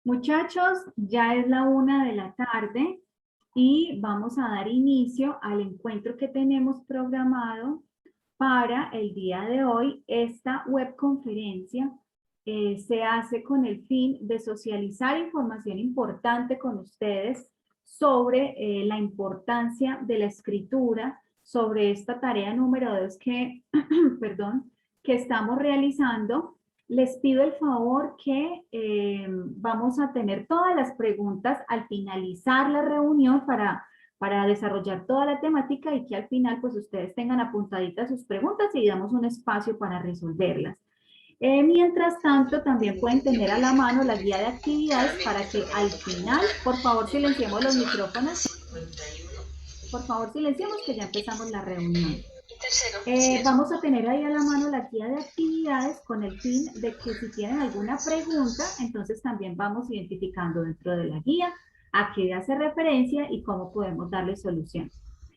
Muchachos, ya es la 1 de la tarde y vamos a dar inicio al encuentro que tenemos programado para el día de hoy. Esta webconferencia se hace con el fin de socializar información importante con ustedes sobre la importancia de la escritura, sobre esta tarea número 2 que, perdón, que estamos realizando. Les pido el favor que vamos a tener todas las preguntas al finalizar la reunión para desarrollar toda la temática y que al final pues ustedes tengan apuntaditas sus preguntas y damos un espacio para resolverlas. Mientras tanto, también pueden tener a la mano la guía de actividades para que al final, por favor, silenciemos los micrófonos. Por favor, silenciemos que ya empezamos la reunión. Vamos a tener ahí a la mano la guía de actividades con el fin de que si tienen alguna pregunta, entonces también vamos identificando dentro de la guía a qué hace referencia y cómo podemos darle solución.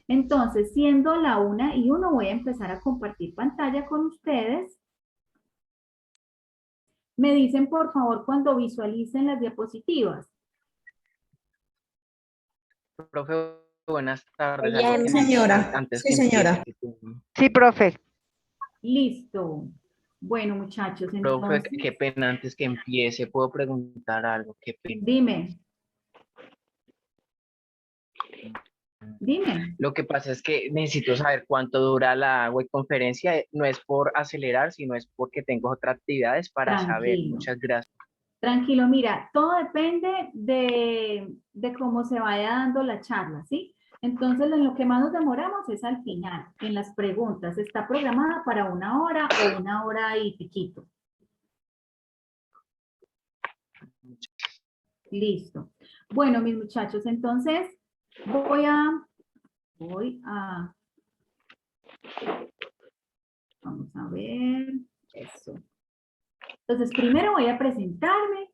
Entonces, siendo la 1:01, voy a empezar a compartir pantalla con ustedes. Me dicen, por favor, cuando visualicen las diapositivas. Profe, buenas tardes. Bien, señora. Antes Sí, que señora. empiece, Sí, profe. Listo. Bueno, muchachos, profe, entonces, qué pena, antes que empiece, ¿puedo preguntar algo? Qué pena. dime. Dime. Lo que pasa es que necesito saber cuánto dura la webconferencia. No es por acelerar, sino es porque tengo otras actividades para saber. Tranquilo. Muchas gracias. Tranquilo, mira, todo depende de cómo se vaya dando la charla, ¿sí? Entonces, en lo que más nos demoramos es al final, en las preguntas. Está programada para 1 hora o 1 hora y piquito. Listo. Bueno, mis muchachos, entonces voy a, vamos a ver, eso. Entonces, primero voy a presentarme.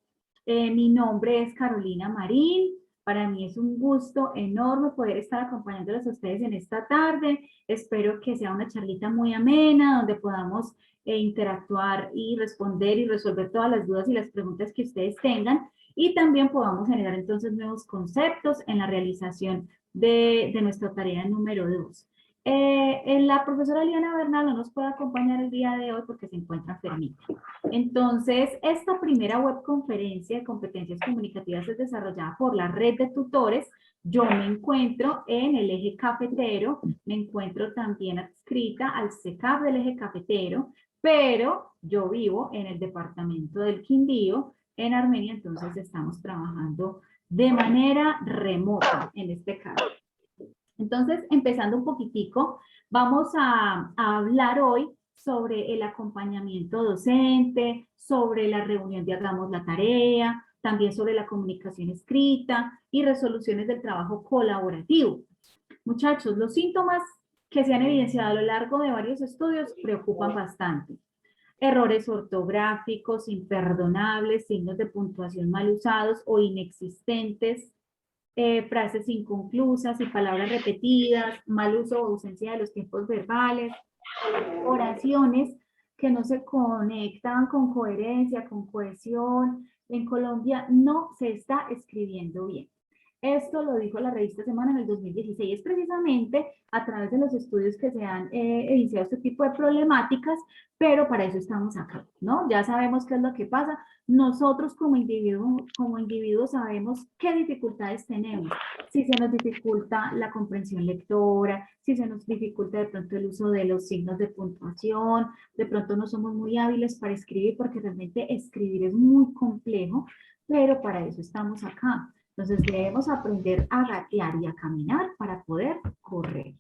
Mi nombre es Carolina Marín. Para mí es un gusto enorme poder estar acompañándolos a ustedes en esta tarde. Espero que sea una charlita muy amena, donde podamos interactuar y responder y resolver todas las dudas y las preguntas que ustedes tengan. Y también podamos generar entonces nuevos conceptos en la realización de nuestra tarea número 2. La profesora Liana Bernal no nos puede acompañar el día de hoy porque se encuentra enfermita. Entonces, esta primera webconferencia de competencias comunicativas es desarrollada por la red de tutores. Yo me encuentro en el eje cafetero, me encuentro también adscrita al CECAF del eje cafetero, pero yo vivo en el departamento del Quindío, en Armenia, entonces estamos trabajando de manera remota en este caso. Entonces, empezando un poquitico, vamos a hablar hoy sobre el acompañamiento docente, sobre la reunión de hagamos la tarea, también sobre la comunicación escrita y resoluciones del trabajo colaborativo. Muchachos, los síntomas que se han evidenciado a lo largo de varios estudios preocupan bastante. Errores ortográficos imperdonables, signos de puntuación mal usados o inexistentes, frases inconclusas y palabras repetidas, mal uso o ausencia de los tiempos verbales, oraciones que no se conectan con coherencia, con cohesión. En Colombia no se está escribiendo bien. Esto lo dijo la revista Semana en el 2016, precisamente a través de los estudios que se han iniciado este tipo de problemáticas, pero para eso estamos acá, ¿no? Ya sabemos qué es lo que pasa. Nosotros como individuos sabemos qué dificultades tenemos. Si se nos dificulta la comprensión lectora, si se nos dificulta de pronto el uso de los signos de puntuación, de pronto no somos muy hábiles para escribir porque realmente escribir es muy complejo, pero para eso estamos acá. Entonces debemos aprender a gatear y a caminar para poder correr.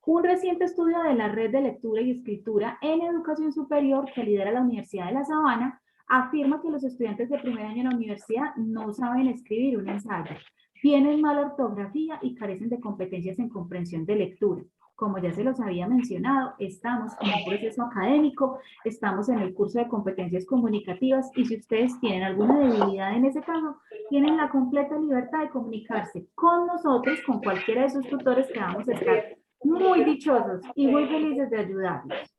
Un reciente estudio de la Red de Lectura y Escritura en Educación Superior que lidera la Universidad de La Sabana afirma que los estudiantes de primer año en la universidad no saben escribir un ensayo, tienen mala ortografía y carecen de competencias en comprensión de lectura. Como ya se los había mencionado, estamos en un proceso académico, estamos en el curso de competencias comunicativas y si ustedes tienen alguna debilidad en ese caso, tienen la completa libertad de comunicarse con nosotros, con cualquiera de sus tutores que vamos a estar muy dichosos y muy felices de ayudarlos.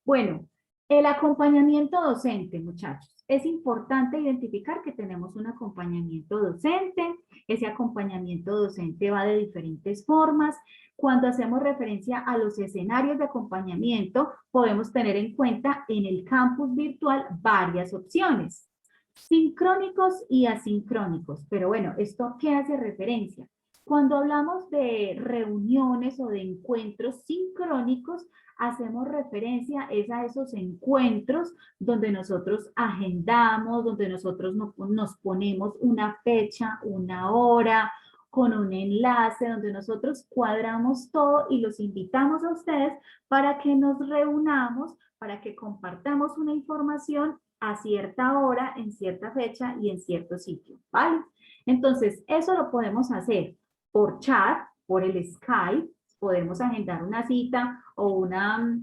Bueno, el acompañamiento docente, muchachos. es importante identificar que tenemos un acompañamiento docente. Ese acompañamiento docente va de diferentes formas. Cuando hacemos referencia a los escenarios de acompañamiento, podemos tener en cuenta en el campus virtual varias opciones, sincrónicos y asincrónicos. Pero bueno, ¿esto a qué hace referencia? Cuando hablamos de reuniones o de encuentros sincrónicos, hacemos referencia a esos encuentros donde nosotros agendamos, donde nosotros nos ponemos una fecha, una hora, con un enlace, donde nosotros cuadramos todo y los invitamos a ustedes para que nos reunamos, para que compartamos una información a cierta hora, en cierta fecha y en cierto sitio, ¿vale? Entonces, eso lo podemos hacer por chat, por el Skype, podemos agendar una cita o una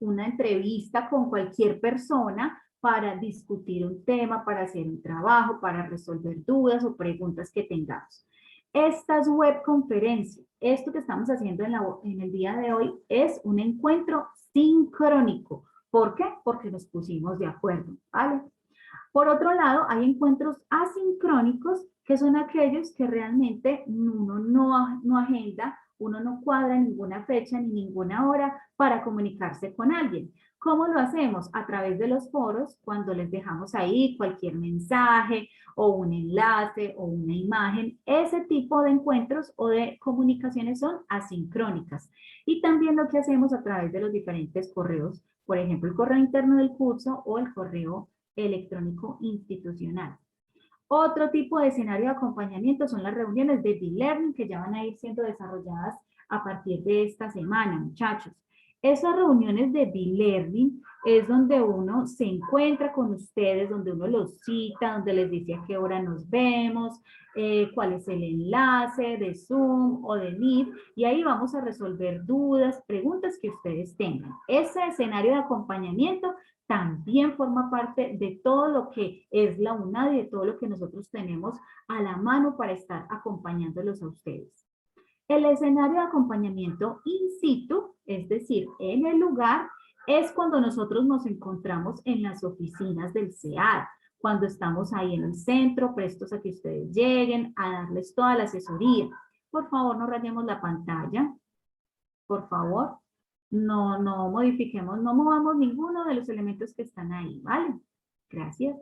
entrevista con cualquier persona para discutir un tema, para hacer un trabajo, para resolver dudas o preguntas que tengamos. Estas webconferencias, esto que estamos haciendo en el día de hoy es un encuentro sincrónico. ¿Por qué? Porque nos pusimos de acuerdo, ¿vale? Por otro lado, hay encuentros asincrónicos, que son aquellos que realmente uno no agenda, uno no cuadra ninguna fecha ni ninguna hora para comunicarse con alguien. ¿Cómo lo hacemos? A través de los foros, cuando les dejamos ahí cualquier mensaje o un enlace o una imagen. Ese tipo de encuentros o de comunicaciones son asincrónicas. Y también lo que hacemos a través de los diferentes correos, por ejemplo, el correo interno del curso o el correo electrónico institucional. Otro tipo de escenario de acompañamiento son las reuniones de e-learning que ya van a ir siendo desarrolladas a partir de esta semana, muchachos. Esas reuniones de e-learning es donde uno se encuentra con ustedes, donde uno los cita, donde les dice a qué hora nos vemos, cuál es el enlace de Zoom o de Meet, y ahí vamos a resolver dudas, preguntas que ustedes tengan. Ese escenario de acompañamiento también forma parte de todo lo que es la UNAD y de todo lo que nosotros tenemos a la mano para estar acompañándolos a ustedes. El escenario de acompañamiento in situ, es decir, en el lugar, es cuando nosotros nos encontramos en las oficinas del SEAD, cuando estamos ahí en el centro, prestos a que ustedes lleguen, a darles toda la asesoría. Por favor, no rayemos la pantalla, por favor. No modifiquemos, no movamos ninguno de los elementos que están ahí, ¿vale? Gracias.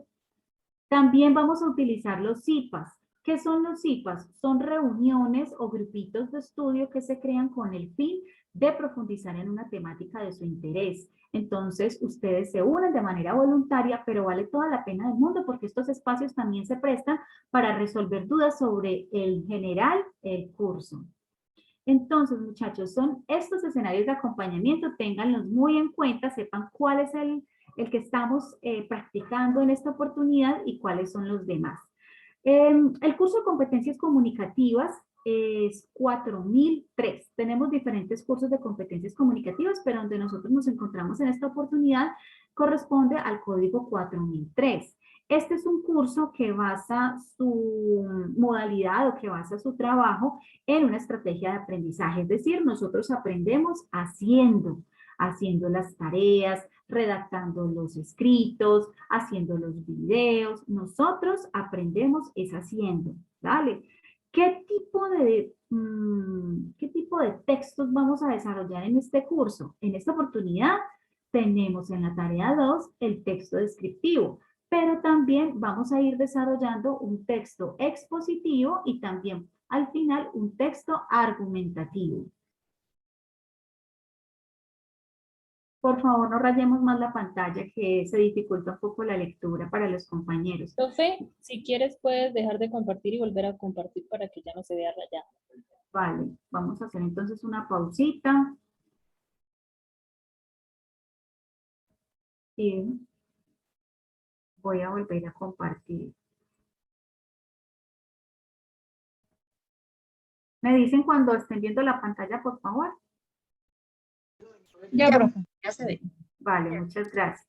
También vamos a utilizar los CIPAS. ¿Qué son los CIPAS? Son reuniones o grupitos de estudio que se crean con el fin de profundizar en una temática de su interés. Entonces, ustedes se unen de manera voluntaria, pero vale toda la pena del mundo porque estos espacios también se prestan para resolver dudas sobre el general, el curso. Entonces, muchachos, son estos escenarios de acompañamiento, ténganlos muy en cuenta, sepan cuál es el que estamos practicando en esta oportunidad y cuáles son los demás. El curso de competencias comunicativas es 4003. Tenemos diferentes cursos de competencias comunicativas, pero donde nosotros nos encontramos en esta oportunidad corresponde al código 4003. Este es un curso que basa su modalidad o que basa su trabajo en una estrategia de aprendizaje. Es decir, nosotros aprendemos haciendo las tareas, redactando los escritos, haciendo los videos. Nosotros aprendemos es haciendo, ¿vale? ¿Qué tipo de textos vamos a desarrollar en este curso? En esta oportunidad tenemos en la tarea 2 el texto descriptivo, pero también vamos a ir desarrollando un texto expositivo y también al final un texto argumentativo. Por favor, no rayemos más la pantalla que se dificulta un poco la lectura para los compañeros. Profe, si quieres puedes dejar de compartir y volver a compartir para que ya no se vea rayado. Vale, vamos a hacer entonces una pausita. Y voy a volver a compartir. ¿Me dicen cuando estén viendo la pantalla, por favor? Ya, profe, ya se ve. Vale, muchas gracias.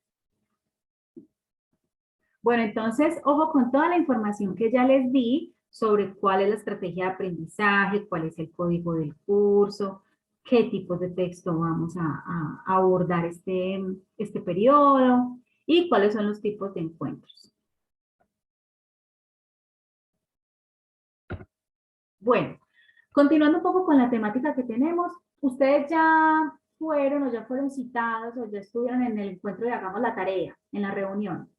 Bueno, entonces, ojo con toda la información que ya les di sobre cuál es la estrategia de aprendizaje, cuál es el código del curso, qué tipos de texto vamos a abordar este periodo. y cuáles son los tipos de encuentros. Bueno, continuando un poco con la temática que tenemos, ustedes ya fueron o ya fueron citados o ya estuvieron en el encuentro de Hagamos la Tarea, en la reunión.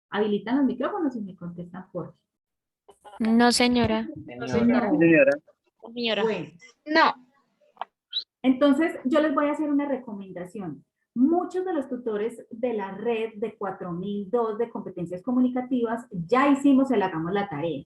Habilitan los micrófonos y me contestan por qué. No, señora. No, Señora. señora. Señora. Bueno, No. entonces yo les voy a hacer una recomendación. Muchos de los tutores de la red de 4002 de competencias comunicativas ya hicimos el Hagamos la Tarea.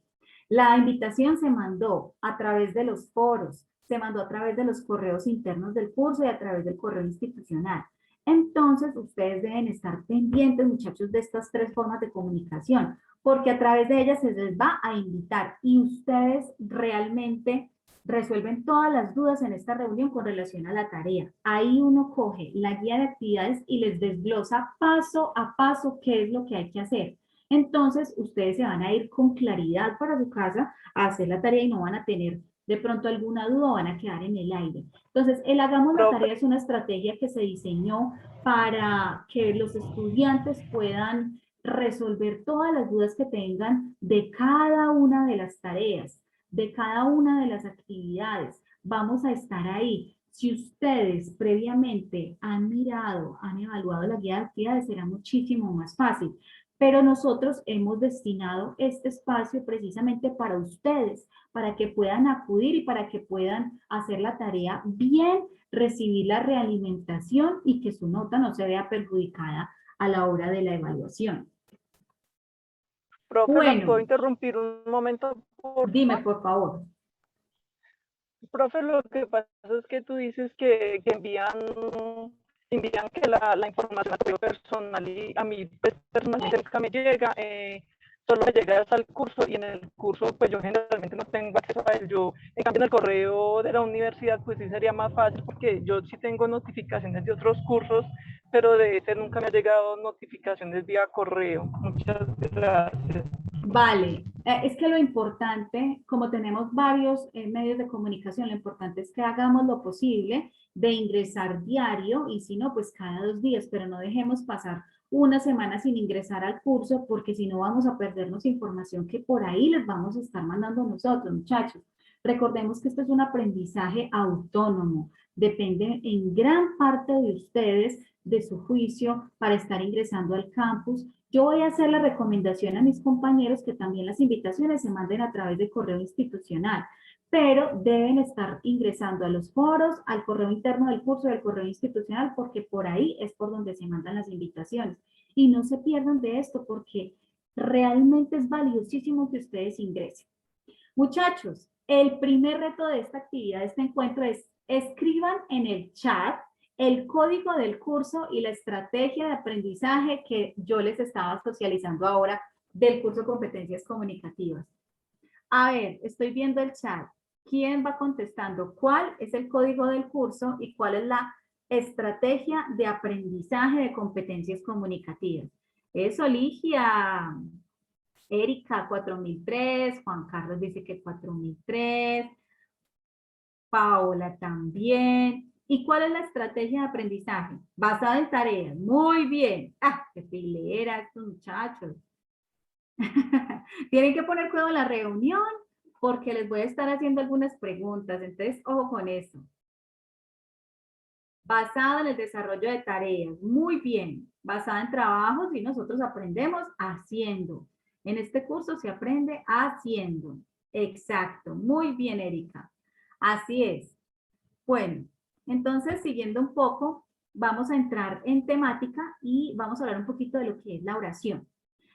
La invitación se mandó a través de los foros, se mandó a través de los correos internos del curso y a través del correo institucional. Entonces, ustedes deben estar pendientes, muchachos, de estas tres formas de comunicación, porque a través de ellas se les va a invitar y ustedes realmente resuelven todas las dudas en esta reunión con relación a la tarea. Ahí uno coge la guía de actividades y les desglosa paso a paso qué es lo que hay que hacer. Entonces, ustedes se van a ir con claridad para su casa a hacer la tarea y no van a tener de pronto alguna duda o van a quedar en el aire. Entonces, el Hagamos la Tarea es una estrategia que se diseñó para que los estudiantes puedan resolver todas las dudas que tengan de cada una de las tareas, de cada una de las actividades. Vamos a estar ahí. Si ustedes previamente han mirado, han evaluado la guía de actividades, será muchísimo más fácil. Pero nosotros hemos destinado este espacio precisamente para ustedes, para que puedan acudir y para que puedan hacer la tarea bien, recibir la realimentación y que su nota no se vea perjudicada a la hora de la evaluación. Profe, Bueno. ¿la puedo interrumpir un momento? Dime, por favor. Profe, lo que pasa es que tú dices que envían que la información a tu personal y a mí pues, personalmente nunca me llega, solo me llega hasta el curso y en el curso pues yo generalmente no tengo acceso a él. Yo, en cambio en el correo de la universidad pues sí sería más fácil porque yo sí tengo notificaciones de otros cursos, pero de ese nunca me ha llegado notificaciones vía correo. Muchas gracias. Vale, es que lo importante, como tenemos varios medios de comunicación, lo importante es que hagamos lo posible de ingresar diario y si no, pues cada 2 días, pero no dejemos pasar una semana sin ingresar al curso porque si no vamos a perdernos información que por ahí les vamos a estar mandando nosotros, muchachos. Recordemos que esto es un aprendizaje autónomo, depende en gran parte de ustedes, de su juicio para estar ingresando al campus. Yo voy a hacer la recomendación a mis compañeros que también las invitaciones se manden a través de correo institucional, pero deben estar ingresando a los foros, al correo interno del curso y al correo institucional, porque por ahí es por donde se mandan las invitaciones. Y no se pierdan de esto, porque realmente es valiosísimo que ustedes ingresen. Muchachos, el primer reto de esta actividad, de este encuentro, es escriban en el chat el código del curso y la estrategia de aprendizaje que yo les estaba socializando ahora del curso Competencias Comunicativas. A ver, estoy viendo el chat. ¿Quién va contestando? ¿Cuál es el código del curso y cuál es la estrategia de aprendizaje de competencias comunicativas? Eso, Ligia. Erika, 4003. Juan Carlos dice que 4003. Paola también. ¿Y cuál es la estrategia de aprendizaje? Basada en tareas. Muy bien. ¡Ah, qué pilera estos muchachos! Tienen que poner cuidado en la reunión porque les voy a estar haciendo algunas preguntas. Entonces, ojo con eso. Basada en el desarrollo de tareas. Muy bien. Basada en trabajos y nosotros aprendemos haciendo. En este curso se aprende haciendo. Exacto. Muy bien, Erika. Así es. Bueno, entonces, siguiendo un poco, vamos a entrar en temática y vamos a hablar un poquito de lo que es la oración.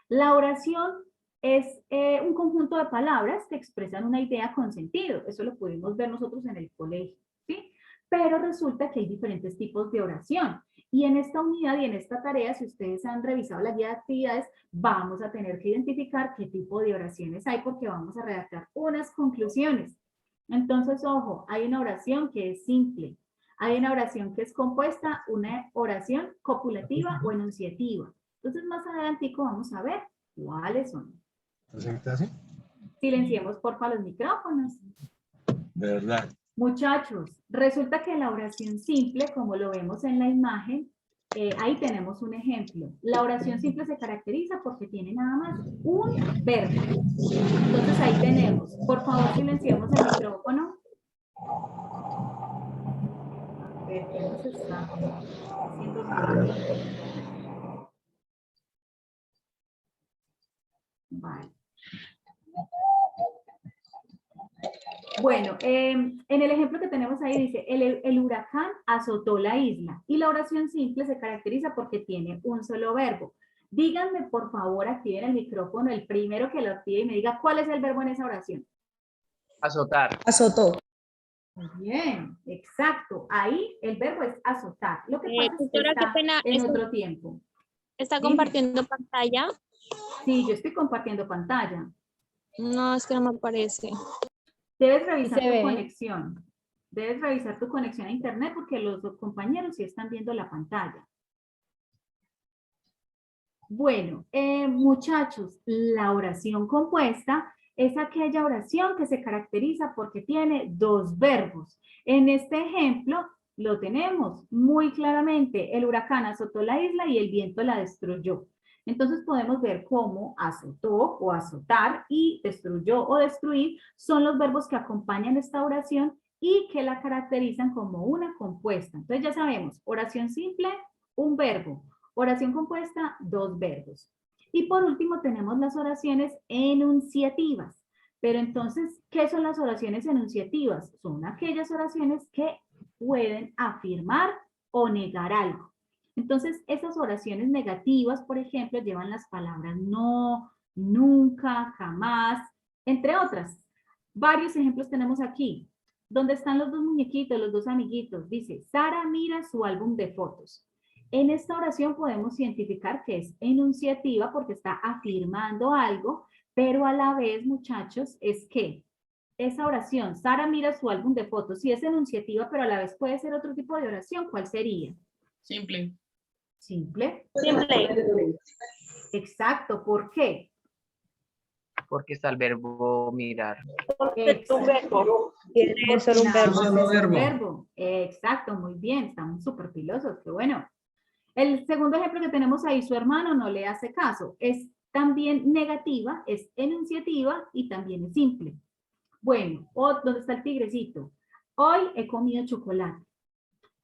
La oración es un conjunto de palabras que expresan una idea con sentido. Eso lo pudimos ver nosotros en el colegio, ¿sí? Pero resulta que hay diferentes tipos de oración. Y en esta unidad y en esta tarea, si ustedes han revisado la guía de actividades, vamos a tener que identificar qué tipo de oraciones hay porque vamos a redactar unas conclusiones. Entonces, ojo, hay una oración que es simple, hay una oración que es compuesta, una oración copulativa o enunciativa. Entonces, más adelantico vamos a ver cuáles son. Silenciemos, porfa, los micrófonos. De verdad. Muchachos, resulta que la oración simple, como lo vemos en la imagen, Ahí tenemos un ejemplo. La oración simple se caracteriza porque tiene nada más un verbo. Entonces ahí tenemos. Por favor, silenciemos el micrófono. A ver, ¿qué nos está haciendo ruido? Vale. Bueno, en el ejemplo que tenemos ahí dice, el huracán azotó la isla y la oración simple se caracteriza porque tiene un solo verbo. Díganme, por favor, activen el micrófono, el primero que lo active y me diga cuál es el verbo en esa oración. Azotar. Azotó. Muy bien, exacto. Ahí el verbo es azotar. Lo que pasa es que Tutora, qué está pena, en ¿está- otro tiempo. ¿Está Dime. compartiendo pantalla? Sí, yo estoy compartiendo pantalla. No, es que no me aparece. Debes revisar se tu ve. conexión. Debes revisar tu conexión a internet porque los compañeros sí están viendo la pantalla. Bueno, muchachos, la oración compuesta es aquella oración que se caracteriza porque tiene dos verbos. En este ejemplo lo tenemos muy claramente. El huracán azotó la isla y el viento la destruyó. Entonces podemos ver cómo azotó o azotar y destruyó o destruir son los verbos que acompañan esta oración y que la caracterizan como una compuesta. Entonces ya sabemos, oración simple, un verbo. Oración compuesta, dos verbos. Y por último tenemos las oraciones enunciativas. Pero entonces, ¿qué son las oraciones enunciativas? Son aquellas oraciones que pueden afirmar o negar algo. Entonces, esas oraciones negativas, por ejemplo, llevan las palabras no, nunca, jamás, entre otras. Varios ejemplos tenemos aquí. ¿Dónde están los dos muñequitos, los dos amiguitos? Dice, Sara mira su álbum de fotos. En esta oración podemos identificar que es enunciativa porque está afirmando algo, pero a la vez, muchachos, es que esa oración, Sara mira su álbum de fotos, sí es enunciativa, pero a la vez puede ser otro tipo de oración. ¿Cuál sería? Simple. Simple. Simple. Exacto. ¿Por qué? Porque está el verbo mirar. Porque es un verbo. Tiene ser un Nada verbo. más Solo es un verbo. verbo. Exacto, muy bien. Estamos súper pilosos, qué bueno. El segundo ejemplo que tenemos ahí, su hermano no le hace caso. Es también negativa, es enunciativa y también es simple. Bueno, ¿dónde está el tigrecito? Hoy he comido chocolate.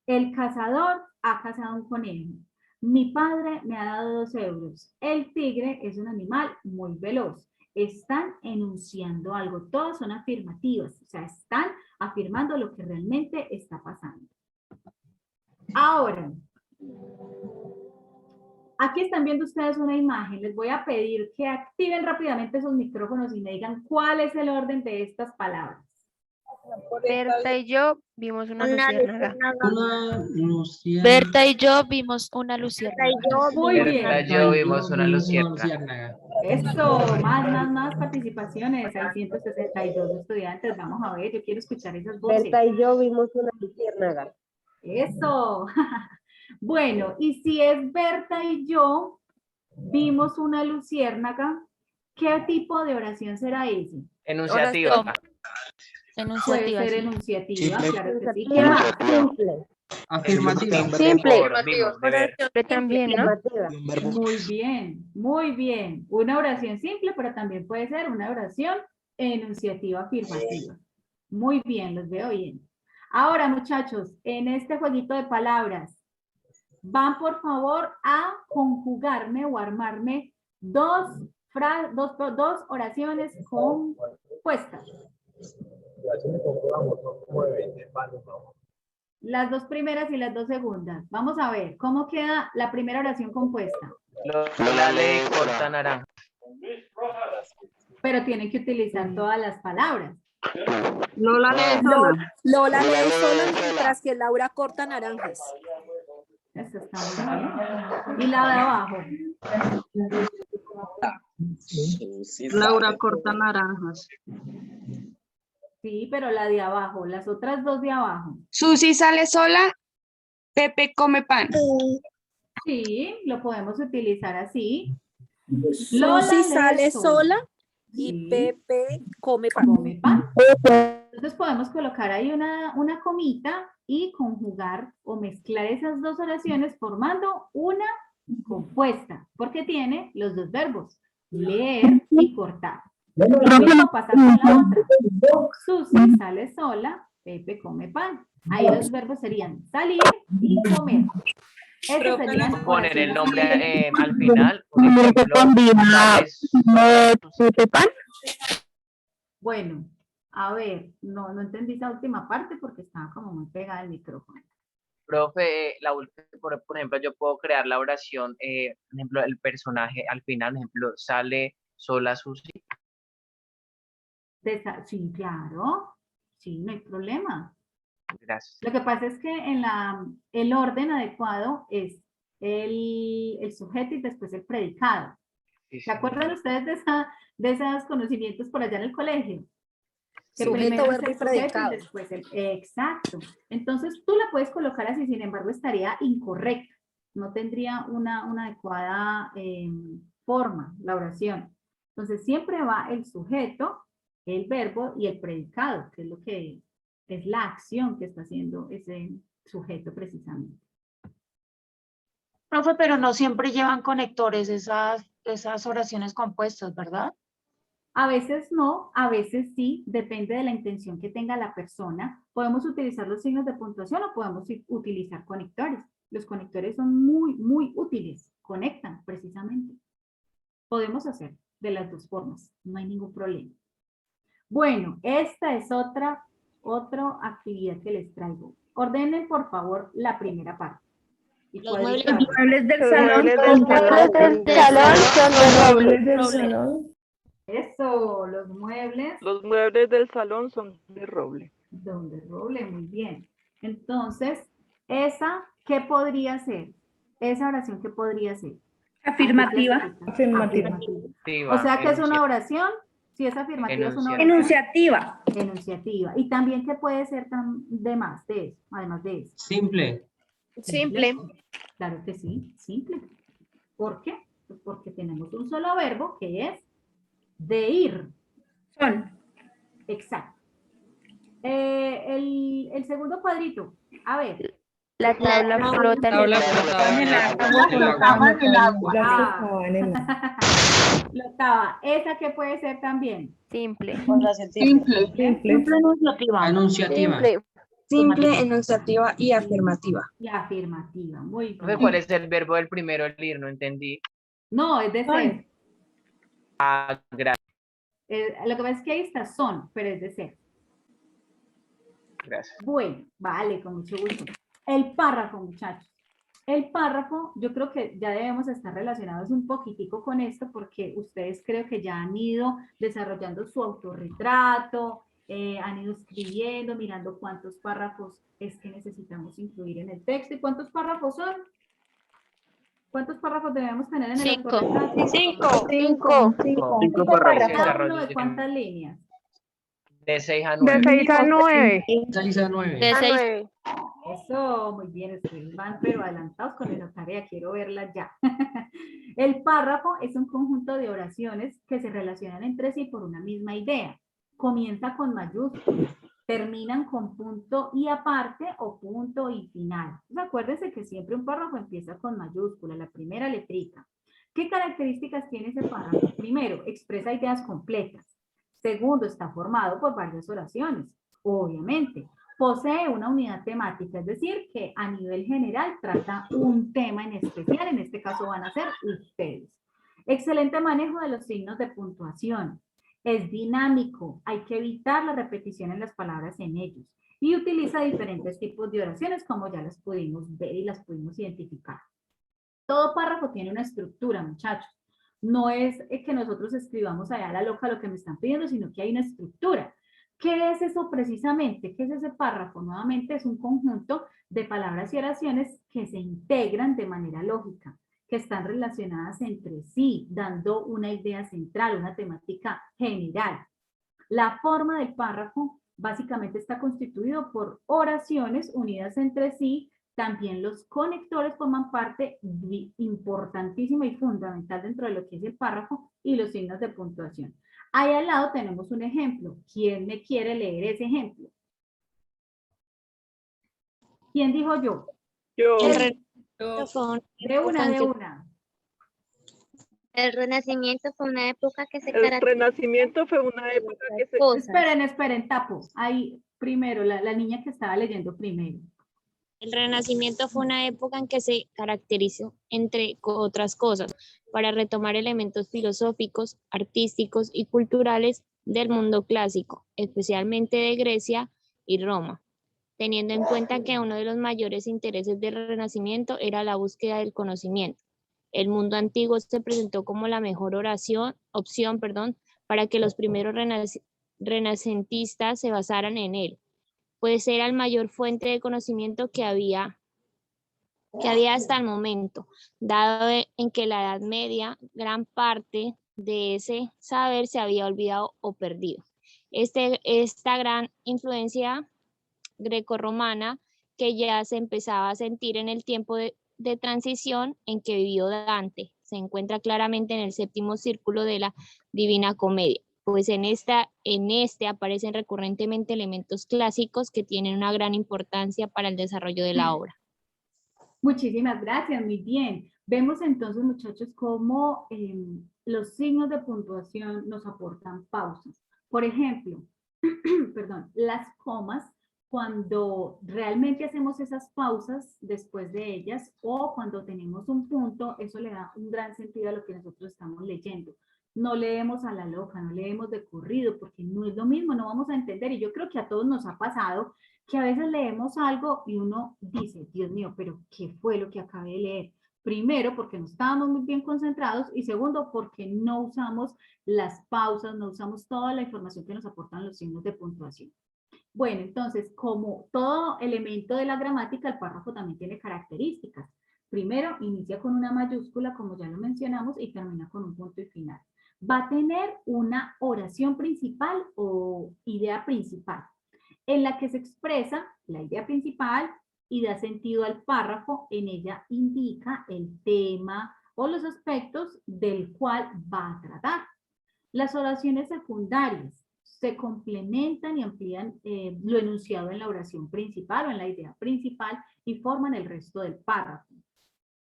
El cazador ha cazado un conejo. Mi padre me ha dado 2 euros. El tigre es un animal muy veloz. Están enunciando algo. Todas son afirmativas. O sea, están afirmando lo que realmente está pasando. Ahora, aquí están viendo ustedes una imagen. Les voy a pedir que activen rápidamente sus micrófonos y me digan cuál es el orden de estas palabras. Berta y yo vimos una luciérnaga. Una luciérnaga. Berta y yo vimos una luciérnaga. Muy Berta bien. y yo vimos una luciérnaga. Eso, más participaciones. Hay 162 estudiantes. Vamos a ver, yo quiero escuchar esas voces. Berta y yo vimos una luciérnaga. Eso. Bueno, y si es Berta y yo vimos una luciérnaga, ¿qué tipo de oración será ese? Enunciativa. Puede Enunciativa. ser Sí. enunciativa, Simple. claro que sí. ¿Qué más? Simple. Afirmativa. Simple. Vimos, de ver. Pero también, ¿no? Afirmativa. Un verbo. Muy bien, muy bien. Una oración simple, pero también puede ser una oración enunciativa afirmativa. Muy bien, los veo bien. Ahora, muchachos, en este jueguito de palabras, van por favor a conjugarme o armarme dos oraciones compuestas. Las dos primeras y las dos segundas. Vamos a ver, ¿cómo queda la primera oración compuesta? Lola lee y corta naranja. Pero tienen que utilizar todas las palabras. Lola lee sola. Lola lee sola mientras que Laura corta naranjas. Eso está muy bien. Y la de abajo. Laura corta naranjas. Sí, pero la de abajo, las otras dos de abajo. Susi sale sola, Pepe come pan. Sí, lo podemos utilizar así. Lola Susi lee sale sola y Sí, Pepe come pan. come pan. Entonces podemos colocar ahí una comita y conjugar o mezclar esas dos oraciones formando una compuesta, porque tiene los dos verbos, leer y cortar. Lo mismo pasa con la otra. Susi sale sola, Pepe come pan. Ahí los verbos serían salir y comer. Esos serían Poner el oraciones. nombre al final, por ejemplo, sales Pepe Pan. Bueno, a ver, no entendí esa última parte porque estaba como muy pegada el micrófono. profe, por ejemplo, yo puedo crear la oración, por ejemplo, el personaje al final, por ejemplo, sale sola Susi. Sí, claro. Sí, no hay problema. Gracias. Lo que pasa es que el orden adecuado es el sujeto y después el predicado. Sí, ¿Se acuerdan ustedes de esos conocimientos por allá en el colegio? Que Sujeto, primero es verbo y el sujeto predicado. y después exacto. Entonces tú la puedes colocar así, sin embargo estaría incorrecta. No tendría una adecuada forma, la oración. Entonces siempre va el sujeto, el verbo y el predicado, que es lo que es la acción que está haciendo ese sujeto precisamente. Profe, pero no siempre llevan conectores esas oraciones compuestas, ¿verdad? A veces no, a veces sí, depende de la intención que tenga la persona. Podemos utilizar los signos de puntuación o podemos utilizar conectores. Los conectores son muy, muy útiles, conectan precisamente. Podemos hacer de las dos formas, no hay ningún problema. Bueno, esta es otra actividad que les traigo. Ordenen, por favor, la primera parte. Los muebles del salón. Eso, los muebles. Los muebles del salón son de roble. Donde roble, muy bien. Entonces, esa, ¿qué podría ser? Esa oración, ¿qué podría ser? Afirmativa. Afirmativa. O sea que es una oración, si es afirmativa es una oración. Enunciativa. Enunciativa. Y también, ¿qué puede ser además de eso? Simple. Simple. Claro que sí, simple. ¿Por qué? Pues porque tenemos un solo verbo que es de ir. Son. Exacto. El segundo cuadrito. A ver. La tabla flota en el agua. La octava. ¿Esa qué puede ser también? Simple. Simple enunciativa. Enunciativa. Simple, enunciativa y afirmativa. Y afirmativa. Muy Profe, bien. ¿cuál es el verbo del primero, el ir? No entendí. No, es de ser. Ah, gracias. Lo que pasa es que ahí está son, pero es de ser. Gracias. Bueno, vale, con mucho gusto. El párrafo, muchachos. El párrafo, yo creo que ya debemos estar relacionados un poquitico con esto porque ustedes creo que ya han ido desarrollando su autorretrato, han ido escribiendo, mirando cuántos párrafos es que necesitamos incluir en el texto y cuántos párrafos son. ¿Cuántos párrafos debemos tener en el autorretrato? Cinco párrafos. ¿Cada uno de cuántas líneas? De 6 a De 9. 6 a 9. 6 a 9. de 6. Eso, muy bien, ustedes van pero adelantados con la tarea, quiero verla ya. El párrafo es un conjunto de oraciones que se relacionan entre sí por una misma idea. Comienza con mayúsculas, terminan con punto y aparte o punto y final. Pues acuérdense que siempre un párrafo empieza con mayúscula, la primera letrita. ¿Qué características tiene ese párrafo? Primero, expresa ideas completas. Segundo, está formado por varias oraciones, obviamente. Posee una unidad temática, es decir, que a nivel general trata un tema en especial, en este caso van a ser ustedes. Excelente manejo de los signos de puntuación. Es dinámico, hay que evitar la repetición en las palabras en ellos. Y utiliza diferentes tipos de oraciones, como ya las pudimos ver y las pudimos identificar. Todo párrafo tiene una estructura, muchachos. No es que nosotros escribamos allá a la loca lo que me están pidiendo, sino que hay una estructura. ¿Qué es eso precisamente? ¿Qué es ese párrafo? Nuevamente es un conjunto de palabras y oraciones que se integran de manera lógica, que están relacionadas entre sí, dando una idea central, una temática general. La forma del párrafo básicamente está constituido por oraciones unidas entre sí. También los conectores forman parte importantísima y fundamental dentro de lo que es el párrafo y los signos de puntuación. Ahí al lado tenemos un ejemplo. ¿Quién me quiere leer ese ejemplo? ¿Quién dijo yo? Yo, De una. El Renacimiento fue una época que se el Renacimiento fue una época que se... Esperen, tapo. Ahí, primero, la niña que estaba leyendo primero. El Renacimiento fue una época en que se caracterizó, entre otras cosas, para retomar elementos filosóficos, artísticos y culturales del mundo clásico, especialmente de Grecia y Roma, teniendo en cuenta que uno de los mayores intereses del Renacimiento era la búsqueda del conocimiento. El mundo antiguo se presentó como la mejor opción para que los primeros renacentistas se basaran en él, pues era la mayor fuente de conocimiento que había hasta el momento, dado en que la Edad Media, gran parte de ese saber se había olvidado o perdido. Esta gran influencia grecorromana que ya se empezaba a sentir en el tiempo de transición en que vivió Dante, se encuentra claramente en el séptimo círculo de la Divina Comedia, pues en este aparecen recurrentemente elementos clásicos que tienen una gran importancia para el desarrollo de la obra. Muchísimas gracias, muy bien. Vemos entonces, muchachos, cómo los signos de puntuación nos aportan pausas. Por ejemplo, perdón, las comas, cuando realmente hacemos esas pausas después de ellas o cuando tenemos un punto, eso le da un gran sentido a lo que nosotros estamos leyendo. No leemos a la loca, no leemos de corrido, porque no es lo mismo, no vamos a entender. Y yo creo que a todos nos ha pasado que a veces leemos algo y uno dice, Dios mío, pero ¿qué fue lo que acabé de leer? Primero, porque no estábamos muy bien concentrados y segundo, porque no usamos las pausas, no usamos toda la información que nos aportan los signos de puntuación. Bueno, entonces, como todo elemento de la gramática, el párrafo también tiene características. Primero, inicia con una mayúscula, como ya lo mencionamos, y termina con un punto y final. Va a tener una oración principal o idea principal, en la que se expresa la idea principal y da sentido al párrafo. En ella indica el tema o los aspectos del cual va a tratar. Las oraciones secundarias se complementan y amplían lo enunciado en la oración principal o en la idea principal y forman el resto del párrafo.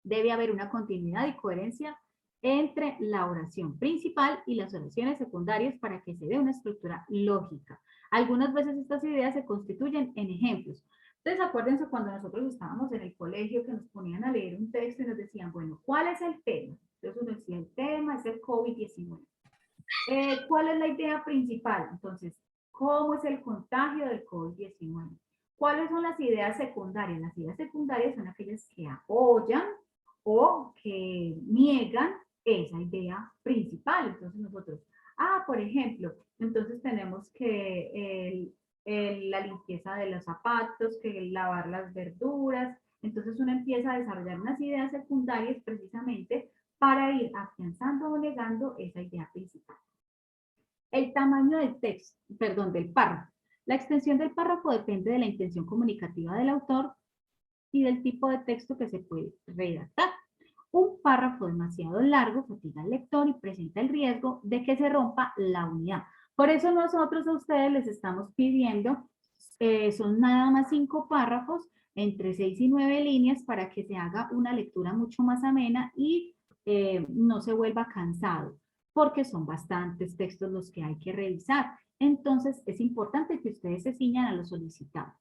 Debe haber una continuidad y coherencia entre la oración principal y las oraciones secundarias para que se dé una estructura lógica. Algunas veces estas ideas se constituyen en ejemplos. Entonces, acuérdense cuando nosotros estábamos en el colegio que nos ponían a leer un texto y nos decían, bueno, ¿cuál es el tema? Entonces uno decía, el tema es el COVID-19. ¿Cuál es la idea principal? Entonces, ¿cómo es el contagio del COVID-19? ¿Cuáles son las ideas secundarias? Las ideas secundarias son aquellas que apoyan o que niegan esa idea principal. Entonces nosotros, por ejemplo, entonces tenemos que la limpieza de los zapatos, que lavar las verduras. Entonces uno empieza a desarrollar unas ideas secundarias precisamente para ir afianzando o negando esa idea principal. El tamaño del texto, del párrafo. La extensión del párrafo depende de la intención comunicativa del autor y del tipo de texto que se puede redactar. Un párrafo demasiado largo fatiga al lector y presenta el riesgo de que se rompa la unidad. Por eso nosotros a ustedes les estamos pidiendo, son nada más 5 párrafos, entre 6 y 9 líneas, para que se haga una lectura mucho más amena y no se vuelva cansado, porque son bastantes textos los que hay que revisar. Entonces es importante que ustedes se ciñan a lo solicitado.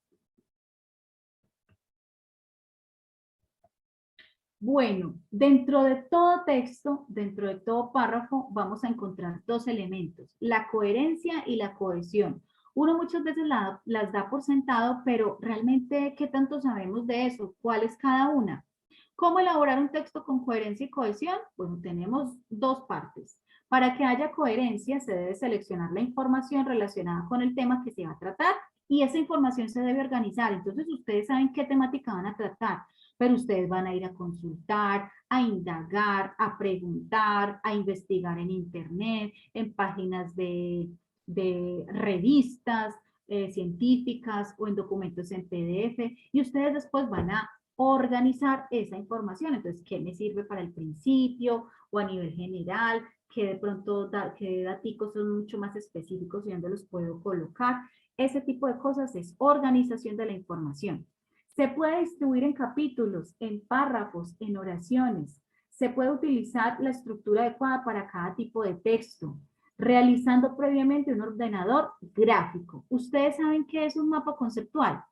Bueno, dentro de todo texto, dentro de todo párrafo, vamos a encontrar 2 elementos, la coherencia y la cohesión. Uno muchas veces las da por sentado, pero realmente, ¿qué tanto sabemos de eso? ¿Cuál es cada una? ¿Cómo elaborar un texto con coherencia y cohesión? Bueno, tenemos 2 partes. Para que haya coherencia, se debe seleccionar la información relacionada con el tema que se va a tratar y esa información se debe organizar. Entonces, ustedes saben qué temática van a tratar, pero ustedes van a ir a consultar, a indagar, a preguntar, a investigar en internet, en páginas de revistas científicas o en documentos en PDF, y ustedes después van a organizar esa información. Entonces, ¿qué me sirve para el principio o a nivel general? ¿Qué de pronto, qué daticos son mucho más específicos y dónde los puedo colocar? Ese tipo de cosas es organización de la información. Se puede distribuir en capítulos, en párrafos, en oraciones. Se puede utilizar la estructura adecuada para cada tipo de texto, realizando previamente un ordenador gráfico. ¿Ustedes saben qué es un mapa conceptual?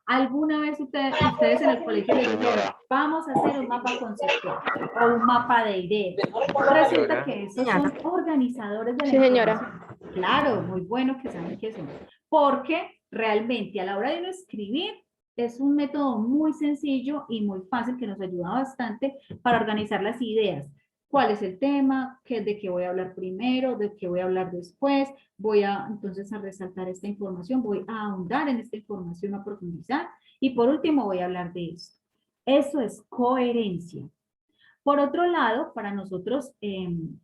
¿Alguna vez ustedes en el colegio les dijeron, vamos a hacer un mapa conceptual o un mapa de ideas? Resulta que esos son organizadores de la información. Claro, muy bueno que saben qué son. Porque realmente a la hora de uno escribir es un método muy sencillo y muy fácil que nos ayuda bastante para organizar las ideas. ¿Cuál es el tema? ¿De qué voy a hablar primero? ¿De qué voy a hablar después? Voy a entonces a resaltar esta información, voy a ahondar en esta información, a profundizar y por último voy a hablar de esto. Eso es coherencia. Por otro lado, para nosotros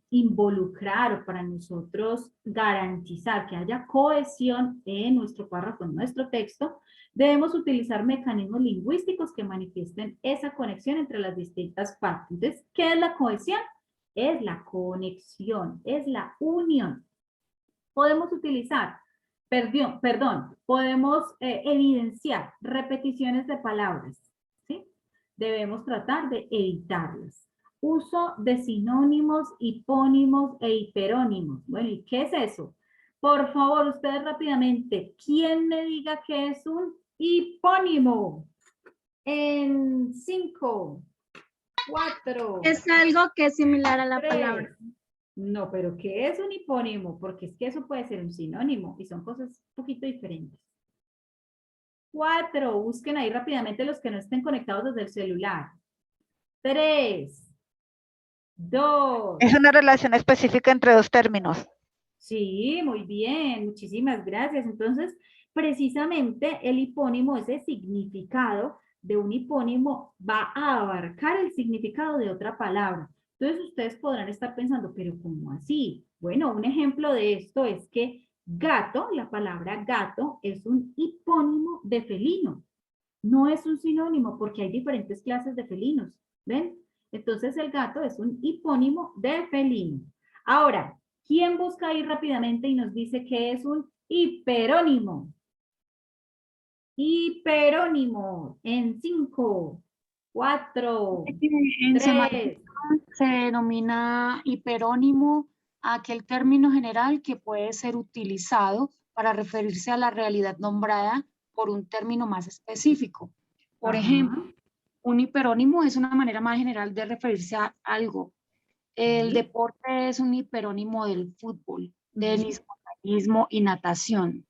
involucrar o para nosotros garantizar que haya cohesión en nuestro párrafo, en nuestro texto, debemos utilizar mecanismos lingüísticos que manifiesten esa conexión entre las distintas partes. Entonces, ¿qué es la cohesión? Es la conexión, es la unión. Podemos utilizar, podemos evidenciar repeticiones de palabras, ¿sí? Debemos tratar de evitarlas. Uso de sinónimos, hipónimos e hiperónimos. Bueno, ¿y qué es eso? Por favor, ustedes rápidamente, ¿quién me diga qué es un hipónimo? En 5, 4. Es algo que es similar a la 3. palabra. No, pero ¿qué es un hipónimo? Porque es que eso puede ser un sinónimo y son cosas un poquito diferentes. 4, busquen ahí rápidamente los que no estén conectados desde el celular. 3, 2. Es una relación específica entre dos términos. Sí, muy bien, muchísimas gracias. Entonces, precisamente el hipónimo, ese significado de un hipónimo va a abarcar el significado de otra palabra. Entonces, ustedes podrán estar pensando, pero ¿cómo así? Bueno, un ejemplo de esto es que gato, la palabra gato, es un hipónimo de felino. No es un sinónimo porque hay diferentes clases de felinos, ¿ven? Entonces, el gato es un hipónimo de felino. Ahora, ¿quién busca ahí rápidamente y nos dice que es un hiperónimo? Hiperónimo en 5, 4, En 3. semántica se denomina hiperónimo a aquel término general que puede ser utilizado para referirse a la realidad nombrada por un término más específico. Por ejemplo, un hiperónimo es una manera más general de referirse a algo. El deporte es un hiperónimo del fútbol, tenis, montañismo y natación.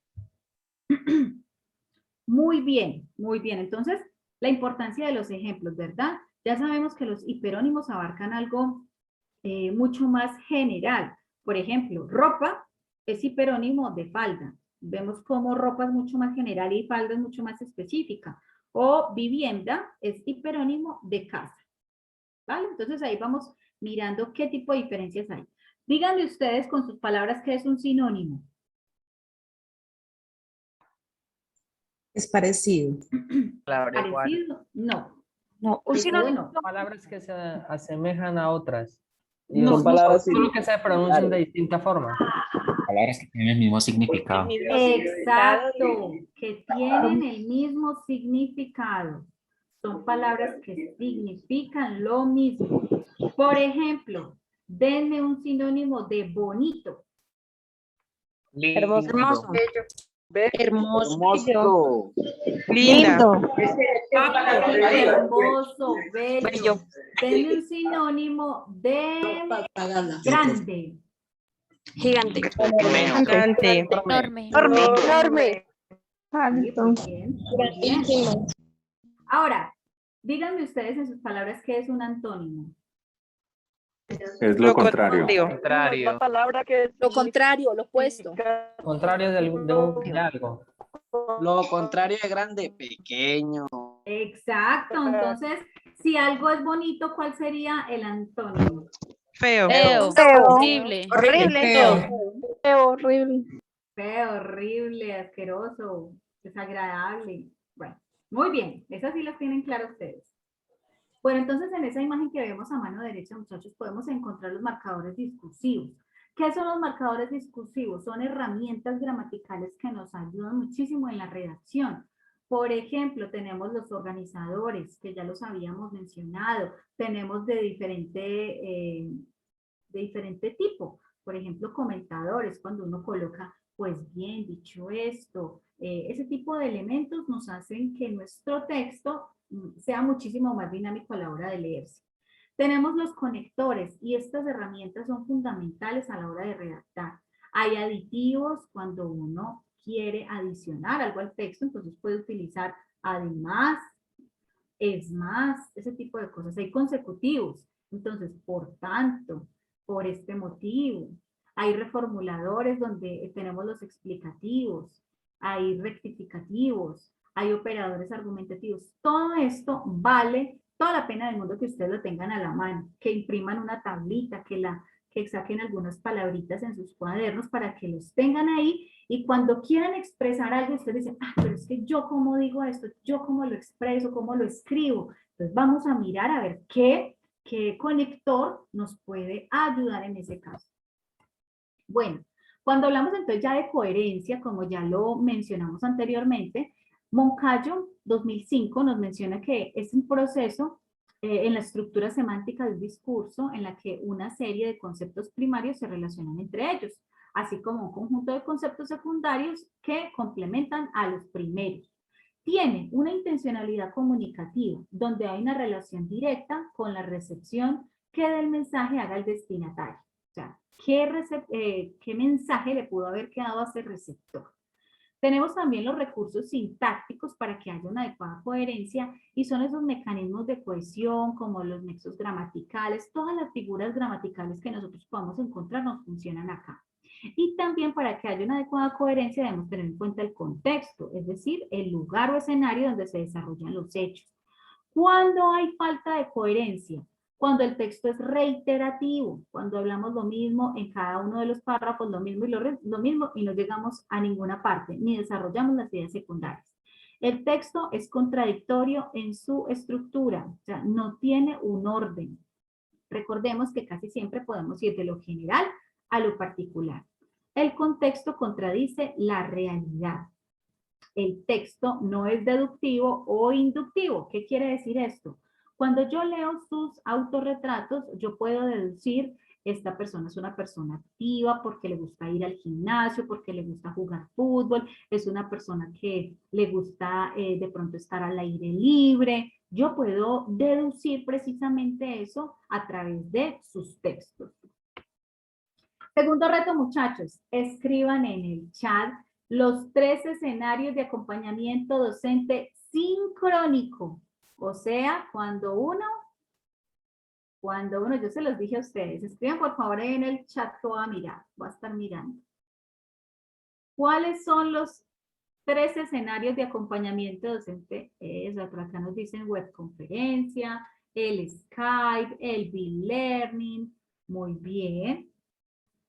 Muy bien, muy bien. Entonces, la importancia de los ejemplos, ¿verdad? Ya sabemos que los hiperónimos abarcan algo mucho más general. Por ejemplo, ropa es hiperónimo de falda. Vemos cómo ropa es mucho más general y falda es mucho más específica. O vivienda es hiperónimo de casa. ¿Vale? Entonces ahí vamos mirando qué tipo de diferencias hay. Díganme ustedes con sus palabras qué es un sinónimo. Es parecido. ¿Parecido? No. No, un sinónimo. Palabras que se asemejan a otras. Y No, son palabras no, solo que se pronuncian de distinta forma. Palabras que tienen el mismo significado. Exacto, que tienen el mismo significado. Son palabras que significan lo mismo. Por ejemplo, denme un sinónimo de bonito. Hermoso. Hermoso. Hermoso. Lindo. Hermoso, bello. Denme un sinónimo de grande. Gigante. Gigante. Enorme. Alto. Bien. Ahora, díganme ustedes en sus palabras qué es un antónimo. Es lo contrario. Contrario. La palabra que es Lo contrario, lo opuesto. Contrario de algo. Lo contrario de grande, pequeño. Exacto. Entonces, si algo es bonito, ¿cuál sería el antónimo? Feo. Horrible. Feo, horrible. Feo, horrible, asqueroso, desagradable. Bueno, Muy bien, esas sí las tienen claras ustedes. Bueno, entonces en esa imagen que vemos a mano derecha, muchachos, podemos encontrar los marcadores discursivos. ¿Qué son los marcadores discursivos? Son herramientas gramaticales que nos ayudan muchísimo en la redacción. Por ejemplo, tenemos los organizadores, que ya los habíamos mencionado. Tenemos de diferente tipo. Por ejemplo, comentadores, cuando uno coloca, pues bien, dicho esto. Ese tipo de elementos nos hacen que nuestro texto sea muchísimo más dinámico a la hora de leerse. Tenemos los conectores y estas herramientas son fundamentales a la hora de redactar. Hay aditivos cuando uno quiere adicionar algo al texto, entonces puede utilizar además, es más, ese tipo de cosas. Hay consecutivos, entonces por tanto, por este motivo. Hay reformuladores donde tenemos los explicativos, hay rectificativos, hay operadores argumentativos. Todo esto vale toda la pena del mundo que ustedes lo tengan a la mano, que impriman una tablita, que saquen algunas palabritas en sus cuadernos para que los tengan ahí y cuando quieran expresar algo, ustedes dicen, ah, pero es que yo cómo digo esto, yo cómo lo expreso, cómo lo escribo. Entonces vamos a mirar a ver qué conector nos puede ayudar en ese caso. Bueno, cuando hablamos entonces ya de coherencia, como ya lo mencionamos anteriormente, Moncayo 2005 nos menciona que es un proceso en la estructura semántica del discurso en la que una serie de conceptos primarios se relacionan entre ellos, así como un conjunto de conceptos secundarios que complementan a los primeros. Tiene una intencionalidad comunicativa, donde hay una relación directa con la recepción que del mensaje haga el destinatario. O sea, ¿qué mensaje le pudo haber quedado a ese receptor? Tenemos también los recursos sintácticos para que haya una adecuada coherencia y son esos mecanismos de cohesión como los nexos gramaticales, todas las figuras gramaticales que nosotros podamos encontrar nos funcionan acá. Y también para que haya una adecuada coherencia debemos tener en cuenta el contexto, es decir, el lugar o escenario donde se desarrollan los hechos. ¿Cuándo hay falta de coherencia? Cuando el texto es reiterativo, cuando hablamos lo mismo en cada uno de los párrafos, lo mismo y no llegamos a ninguna parte, ni desarrollamos las ideas secundarias. El texto es contradictorio en su estructura, o sea, no tiene un orden. Recordemos que casi siempre podemos ir de lo general a lo particular. El contexto contradice la realidad. El texto no es deductivo o inductivo. ¿Qué quiere decir esto? Cuando yo leo sus autorretratos, yo puedo deducir, esta persona es una persona activa porque le gusta ir al gimnasio, porque le gusta jugar fútbol, es una persona que le gusta de pronto estar al aire libre. Yo puedo deducir precisamente eso a través de sus textos. Segundo reto, muchachos, escriban en el chat los 3 escenarios de acompañamiento docente sincrónico. O sea, cuando uno, yo se los dije a ustedes, escriban por favor ahí en el chat, voy a estar mirando. ¿Cuáles son los 3 escenarios de acompañamiento docente? Por acá nos dicen webconferencia, el Skype, el B-Learning, muy bien.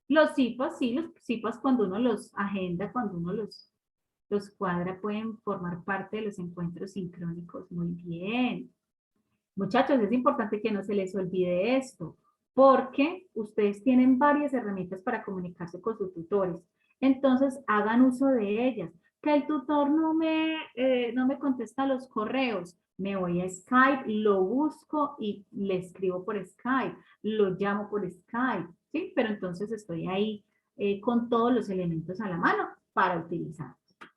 Los CIFAS, sí, los CIFAS cuando uno los agenda, cuando uno los cuadra, pueden formar parte de los encuentros sincrónicos. Muy bien. Muchachos, es importante que no se les olvide esto, porque ustedes tienen varias herramientas para comunicarse con sus tutores. Entonces, hagan uso de ellas. Que el tutor no me contesta los correos. Me voy a Skype, lo busco y le escribo por Skype. Lo llamo por Skype. ¿Sí? Pero entonces estoy ahí con todos los elementos a la mano para utilizar.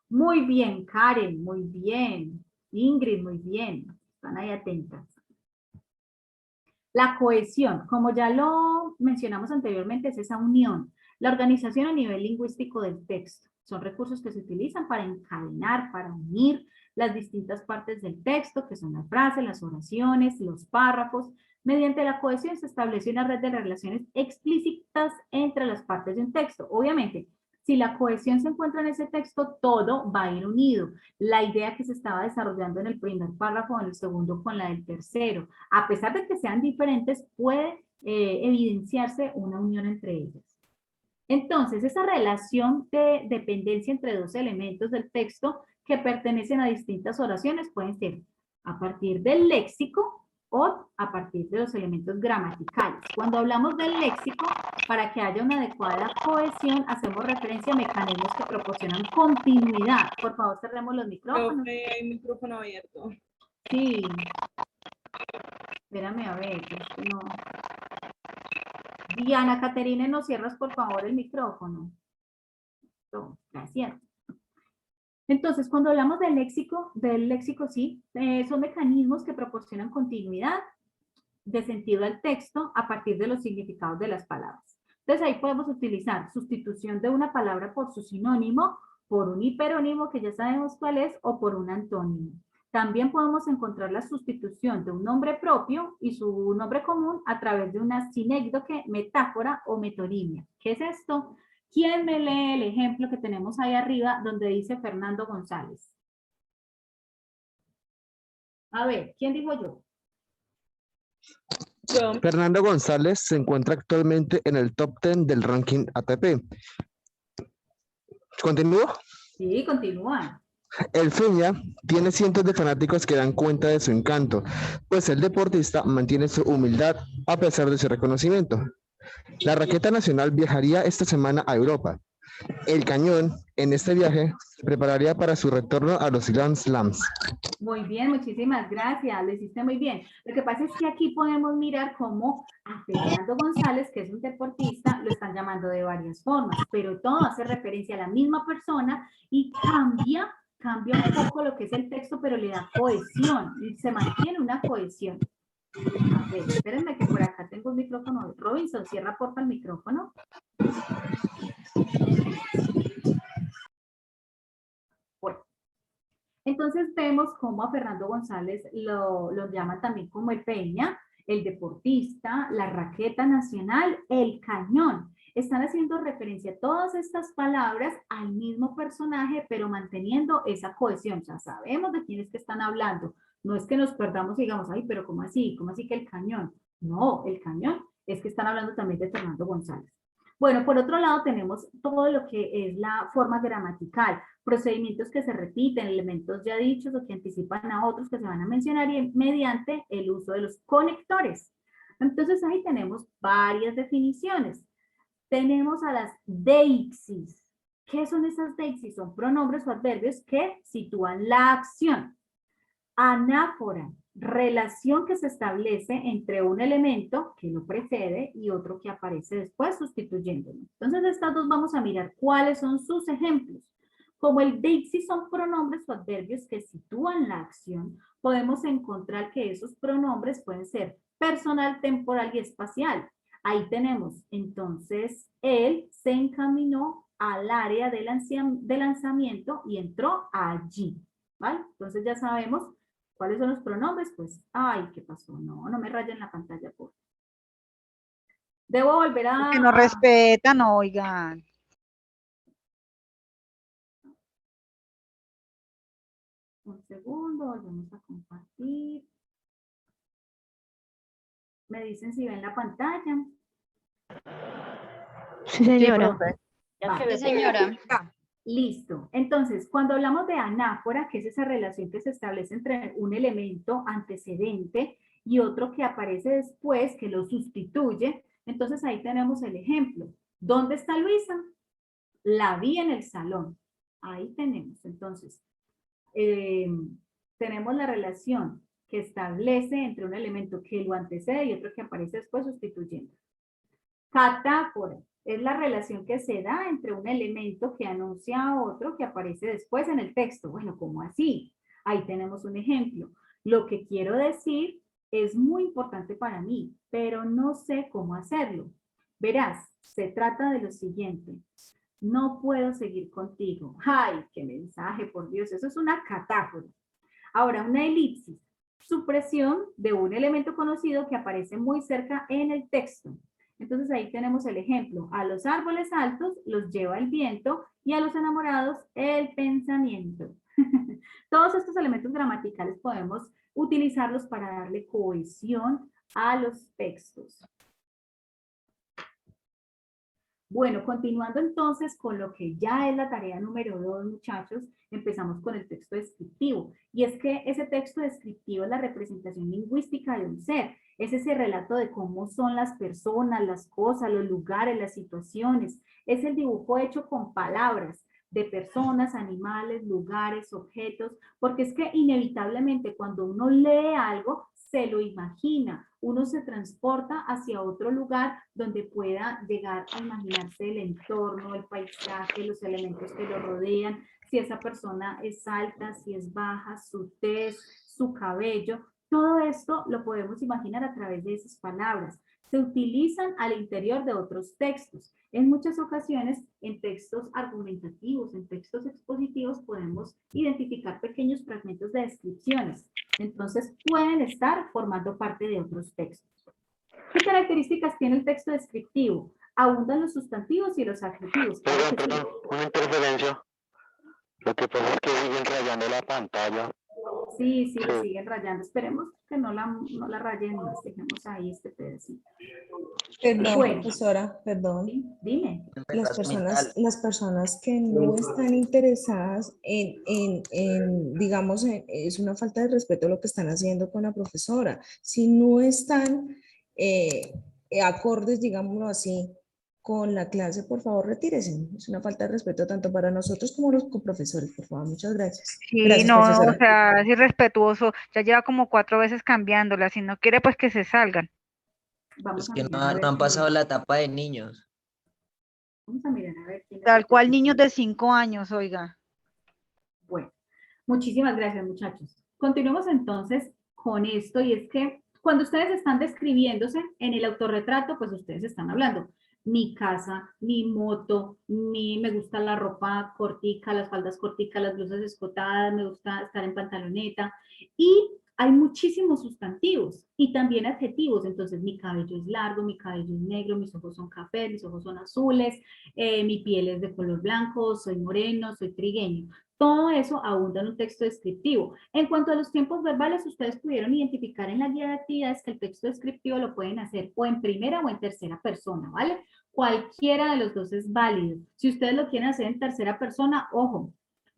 Muy bien, Karen, muy bien. Ingrid, muy bien. Están ahí atentas. La cohesión, como ya lo mencionamos anteriormente, es esa unión. La organización a nivel lingüístico del texto. Son recursos que se utilizan para encadenar, para unir las distintas partes del texto, que son las frases, las oraciones, los párrafos. Mediante la cohesión se establece una red de relaciones explícitas entre las partes de un texto. Obviamente, si la cohesión se encuentra en ese texto, todo va a ir unido. La idea que se estaba desarrollando en el primer párrafo, en el segundo con la del tercero, a pesar de que sean diferentes, puede evidenciarse una unión entre ellas. Entonces, esa relación de dependencia entre dos elementos del texto que pertenecen a distintas oraciones pueden ser a partir del léxico o a partir de los elementos gramaticales. Cuando hablamos del léxico, para que haya una adecuada cohesión, hacemos referencia a mecanismos que proporcionan continuidad. Por favor, cerremos los micrófonos. Hay micrófono abierto. Sí. Espérame a ver. No. Diana Caterina, ¿nos cierras por favor el micrófono? No, gracias. Entonces, cuando hablamos del léxico sí, son mecanismos que proporcionan continuidad de sentido al texto a partir de los significados de las palabras. Entonces, ahí podemos utilizar sustitución de una palabra por su sinónimo, por un hiperónimo, que ya sabemos cuál es, o por un antónimo. También podemos encontrar la sustitución de un nombre propio y su nombre común a través de una sinécdoque, metáfora o metonimia. ¿Qué es esto? ¿Quién me lee el ejemplo que tenemos ahí arriba donde dice Fernando González? A ver, ¿quién dijo yo? Fernando González se encuentra actualmente en el top 10 del ranking ATP. ¿Continúo? Sí, continúa. El Feña tiene cientos de fanáticos que dan cuenta de su encanto, pues el deportista mantiene su humildad a pesar de su reconocimiento. La raqueta nacional viajaría esta semana a Europa. El Cañón, en este viaje, se prepararía para su retorno a los Grand Slams. Muy bien, muchísimas gracias, lo hiciste muy bien. Lo que pasa es que aquí podemos mirar cómo a Fernando González, que es un deportista, lo están llamando de varias formas, pero todo hace referencia a la misma persona y cambia un poco lo que es el texto, pero le da cohesión, y se mantiene una cohesión. A ver, espérenme que por acá tengo un micrófono. Robinson, cierra porfa el micrófono. Bueno, entonces vemos cómo a Fernando González lo llaman también como el Peña, el deportista, la raqueta nacional, el cañón. Están haciendo referencia a todas estas palabras al mismo personaje, pero manteniendo esa cohesión. O sea, sabemos de quién es que están hablando. No es que nos perdamos y digamos, ay, pero ¿cómo así? ¿Cómo así que el cañón? No, el cañón es que están hablando también de Fernando González. Bueno, por otro lado tenemos todo lo que es la forma gramatical, procedimientos que se repiten, elementos ya dichos o que anticipan a otros que se van a mencionar y mediante el uso de los conectores. Entonces ahí tenemos varias definiciones. Tenemos a las deixis. ¿Qué son esas deixis? Son pronombres o adverbios que sitúan la acción. Anáfora, relación que se establece entre un elemento que lo precede y otro que aparece después sustituyéndolo. Entonces estas dos vamos a mirar cuáles son sus ejemplos. Como el deixis son pronombres o adverbios que sitúan la acción, podemos encontrar que esos pronombres pueden ser personal, temporal y espacial. Ahí tenemos, entonces, él se encaminó al área de lanzamiento y entró allí, ¿vale? Entonces ya sabemos cuáles son los pronombres, pues, ay, ¿qué pasó? No me rayen la pantalla, por favor. Debo volver a... Que no respetan, oigan. Un segundo, vamos a compartir. Me dicen si ven la pantalla. Sí, señora. Vale. Sí, señora. Listo. Entonces, cuando hablamos de anáfora, que es esa relación que se establece entre un elemento antecedente y otro que aparece después, que lo sustituye, entonces ahí tenemos el ejemplo. ¿Dónde está Luisa? La vi en el salón. Ahí tenemos. Entonces, tenemos la relación que establece entre un elemento que lo antecede y otro que aparece después sustituyendo. Catáfora es la relación que se da entre un elemento que anuncia a otro que aparece después en el texto. Bueno, ¿cómo así? Ahí tenemos un ejemplo. Lo que quiero decir es muy importante para mí, pero no sé cómo hacerlo. Verás, se trata de lo siguiente. No puedo seguir contigo. ¡Ay, qué mensaje, por Dios! Eso es una catáfora. Ahora, una elipsis. Supresión de un elemento conocido que aparece muy cerca en el texto. Entonces ahí tenemos el ejemplo. A los árboles altos los lleva el viento y a los enamorados el pensamiento. Todos estos elementos gramaticales podemos utilizarlos para darle cohesión a los textos. Bueno, continuando entonces con lo que ya es la tarea número 2, muchachos, empezamos con el texto descriptivo. Y es que ese texto descriptivo es la representación lingüística de un ser. Es ese relato de cómo son las personas, las cosas, los lugares, las situaciones. Es el dibujo hecho con palabras de personas, animales, lugares, objetos, porque es que inevitablemente cuando uno lee algo, se lo imagina, uno se transporta hacia otro lugar donde pueda llegar a imaginarse el entorno, el paisaje, los elementos que lo rodean, si esa persona es alta, si es baja, su tez, su cabello, todo esto lo podemos imaginar a través de esas palabras. Se utilizan al interior de otros textos. En muchas ocasiones, en textos argumentativos, en textos expositivos, podemos identificar pequeños fragmentos de descripciones. Entonces, pueden estar formando parte de otros textos. ¿Qué características tiene el texto descriptivo? Abundan los sustantivos y los adjetivos. Perdón, una interferencia. Lo que pasa es que siguen rayando la pantalla. Sí, lo siguen rayando. Esperemos que no la rayen más. Dejemos ahí este pedacito. Perdón, Bueno. profesora, perdón. Dime. Las personas que no están interesadas digamos, es una falta de respeto lo que están haciendo con la profesora. Si no están acordes, digámoslo así, con la clase, por favor, retírese. Es una falta de respeto tanto para nosotros como los coprofesores, por favor. Muchas gracias. Sí, Gracias, no, profesora. o sea, es irrespetuoso. Ya lleva como 4 veces cambiándola. Si no quiere, pues que se salgan. Vamos Es a que mirar a ver no han quién pasado es. la etapa de niños. Vamos a mirar a ver quién es. Tal cual niños de 5 años, oiga. Bueno, muchísimas gracias, muchachos. Continuemos entonces con esto, y es que cuando ustedes están describiéndose en el autorretrato, pues ustedes están hablando mi casa, mi moto, me gusta la ropa cortica, las faldas corticas, las blusas escotadas, me gusta estar en pantaloneta, y hay muchísimos sustantivos y también adjetivos. Entonces, mi cabello es largo, mi cabello es negro, mis ojos son cafés, mis ojos son azules, mi piel es de color blanco, soy moreno, soy trigueño. Todo eso abunda en un texto descriptivo. En cuanto a los tiempos verbales, ustedes pudieron identificar en la guía de actividades que el texto descriptivo lo pueden hacer o en primera o en tercera persona, ¿vale? Cualquiera de los dos es válido. Si ustedes lo quieren hacer en tercera persona, ojo,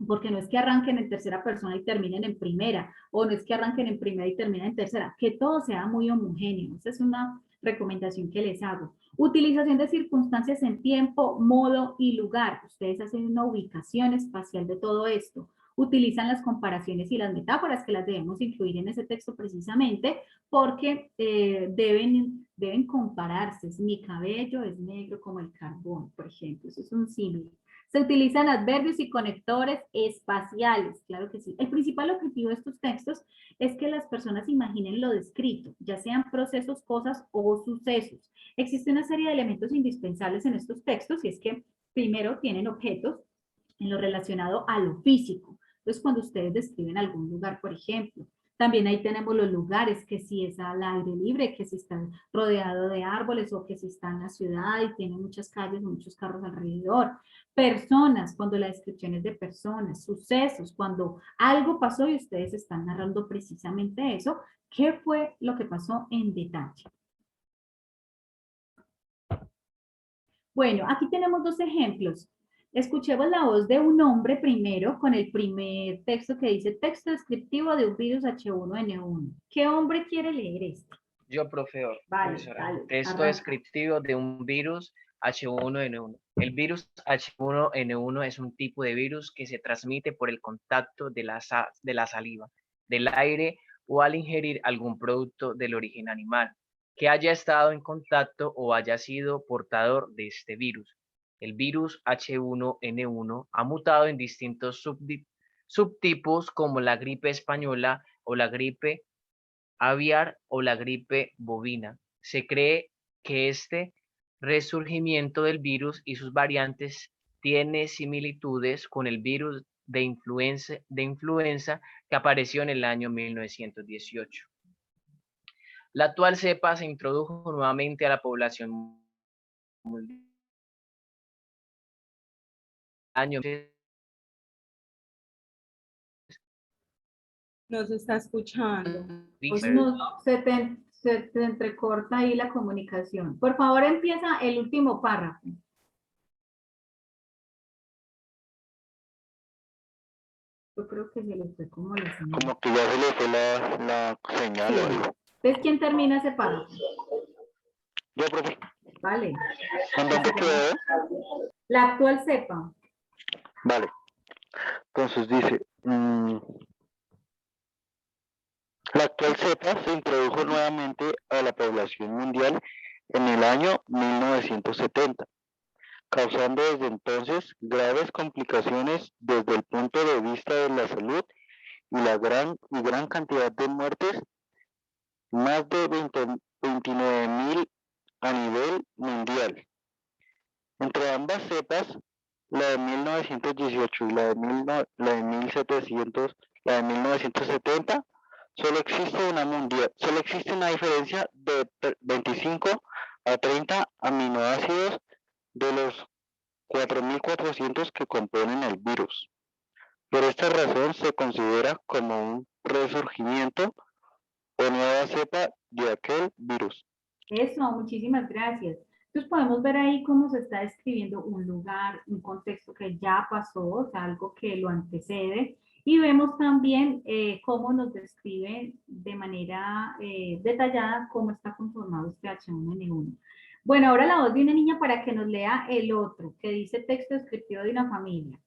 porque no es que arranquen en tercera persona y terminen en primera, o no es que arranquen en primera y terminen en tercera, que todo sea muy homogéneo. Esa es una recomendación que les hago. Utilización de circunstancias en tiempo, modo y lugar. Ustedes hacen una ubicación espacial de todo esto. Utilizan las comparaciones y las metáforas, que las debemos incluir en ese texto precisamente porque deben compararse. Mi cabello es negro como el carbón, por ejemplo. Eso es un símil. Se utilizan adverbios y conectores espaciales, claro que sí. El principal objetivo de estos textos es que las personas imaginen lo descrito, ya sean procesos, cosas o sucesos. Existe una serie de elementos indispensables en estos textos, y es que primero tienen objetos en lo relacionado a lo físico. Entonces, cuando ustedes describen algún lugar, por ejemplo, también ahí tenemos los lugares, que si es al aire libre, que si está rodeado de árboles, o que si está en la ciudad y tiene muchas calles o muchos carros alrededor. Personas, cuando la descripción es de personas. Sucesos, cuando algo pasó y ustedes están narrando precisamente eso. ¿Qué fue lo que pasó en detalle? Bueno, aquí tenemos dos ejemplos. Escuchemos la voz de un hombre primero con el primer texto que dice texto descriptivo de un virus H1N1. ¿Qué hombre quiere leer esto? Yo, profesor. Vale, Texto arranca. descriptivo de un virus H1N1. El virus H1N1 es un tipo de virus que se transmite por el contacto de la saliva, del aire o al ingerir algún producto del origen animal que haya estado en contacto o haya sido portador de este virus. El virus H1N1 ha mutado en distintos subtipos como la gripe española o la gripe aviar o la gripe bovina. Se cree que este resurgimiento del virus y sus variantes tiene similitudes con el virus de influenza que apareció en el año 1918. La actual cepa se introdujo nuevamente a la población mundial. No se está escuchando. Pues se te entrecorta ahí la comunicación. Por favor, empieza el último párrafo. Yo creo que se le fue como la señal. Como que ya se le fue la señal o algo. Entonces, ¿quién termina ese párrafo? Yo, profe. Vale. ¿En dónde quedó? La actual cepa. Vale. Entonces dice, la actual cepa se introdujo nuevamente a la población mundial en el año 1970, causando desde entonces graves complicaciones desde el punto de vista de la salud y la gran cantidad de muertes, más de 29.000 a nivel mundial. Entre ambas cepas, la de 1918 y la de 1970, solo existe una diferencia de 25 a 30 aminoácidos de los 4.400 que componen el virus. Por esta razón se considera como un resurgimiento o nueva cepa de aquel virus. Eso, muchísimas gracias. Entonces podemos ver ahí cómo se está describiendo un lugar, un contexto que ya pasó, o sea, algo que lo antecede. Y vemos también cómo nos describe de manera detallada cómo está conformado este H1N1. Bueno, ahora la voz de una niña para que nos lea el otro, que dice texto descriptivo de una familia.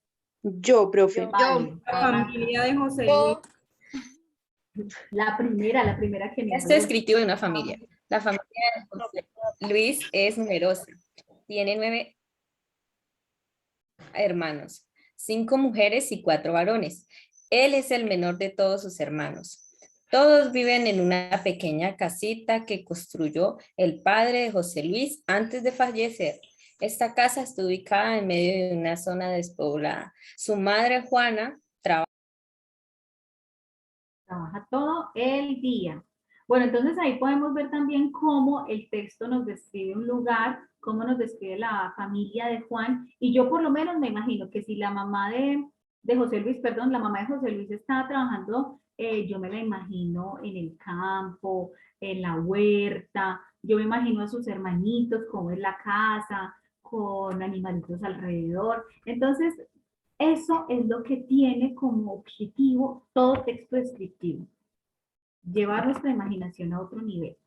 Yo, profe. Vale. La familia de José Luis. La primera que me Texto descriptivo de una familia. La familia de José Luis es numerosa. Tiene 9 hermanos, 5 mujeres y 4 varones. Él es el menor de todos sus hermanos. Todos viven en una pequeña casita que construyó el padre de José Luis antes de fallecer. Esta casa está ubicada en medio de una zona despoblada. Su madre, Juana, trabaja todo el día. Bueno, entonces ahí podemos ver también cómo el texto nos describe un lugar, cómo nos describe la familia de Juan, y yo por lo menos me imagino que si la mamá de José Luis, perdón, la mamá de José Luis estaba trabajando, yo me la imagino en el campo, en la huerta, yo me imagino a sus hermanitos, cómo es la casa, con animalitos alrededor. Entonces, eso es lo que tiene como objetivo todo texto descriptivo. Llevar nuestra imaginación a otro nivel.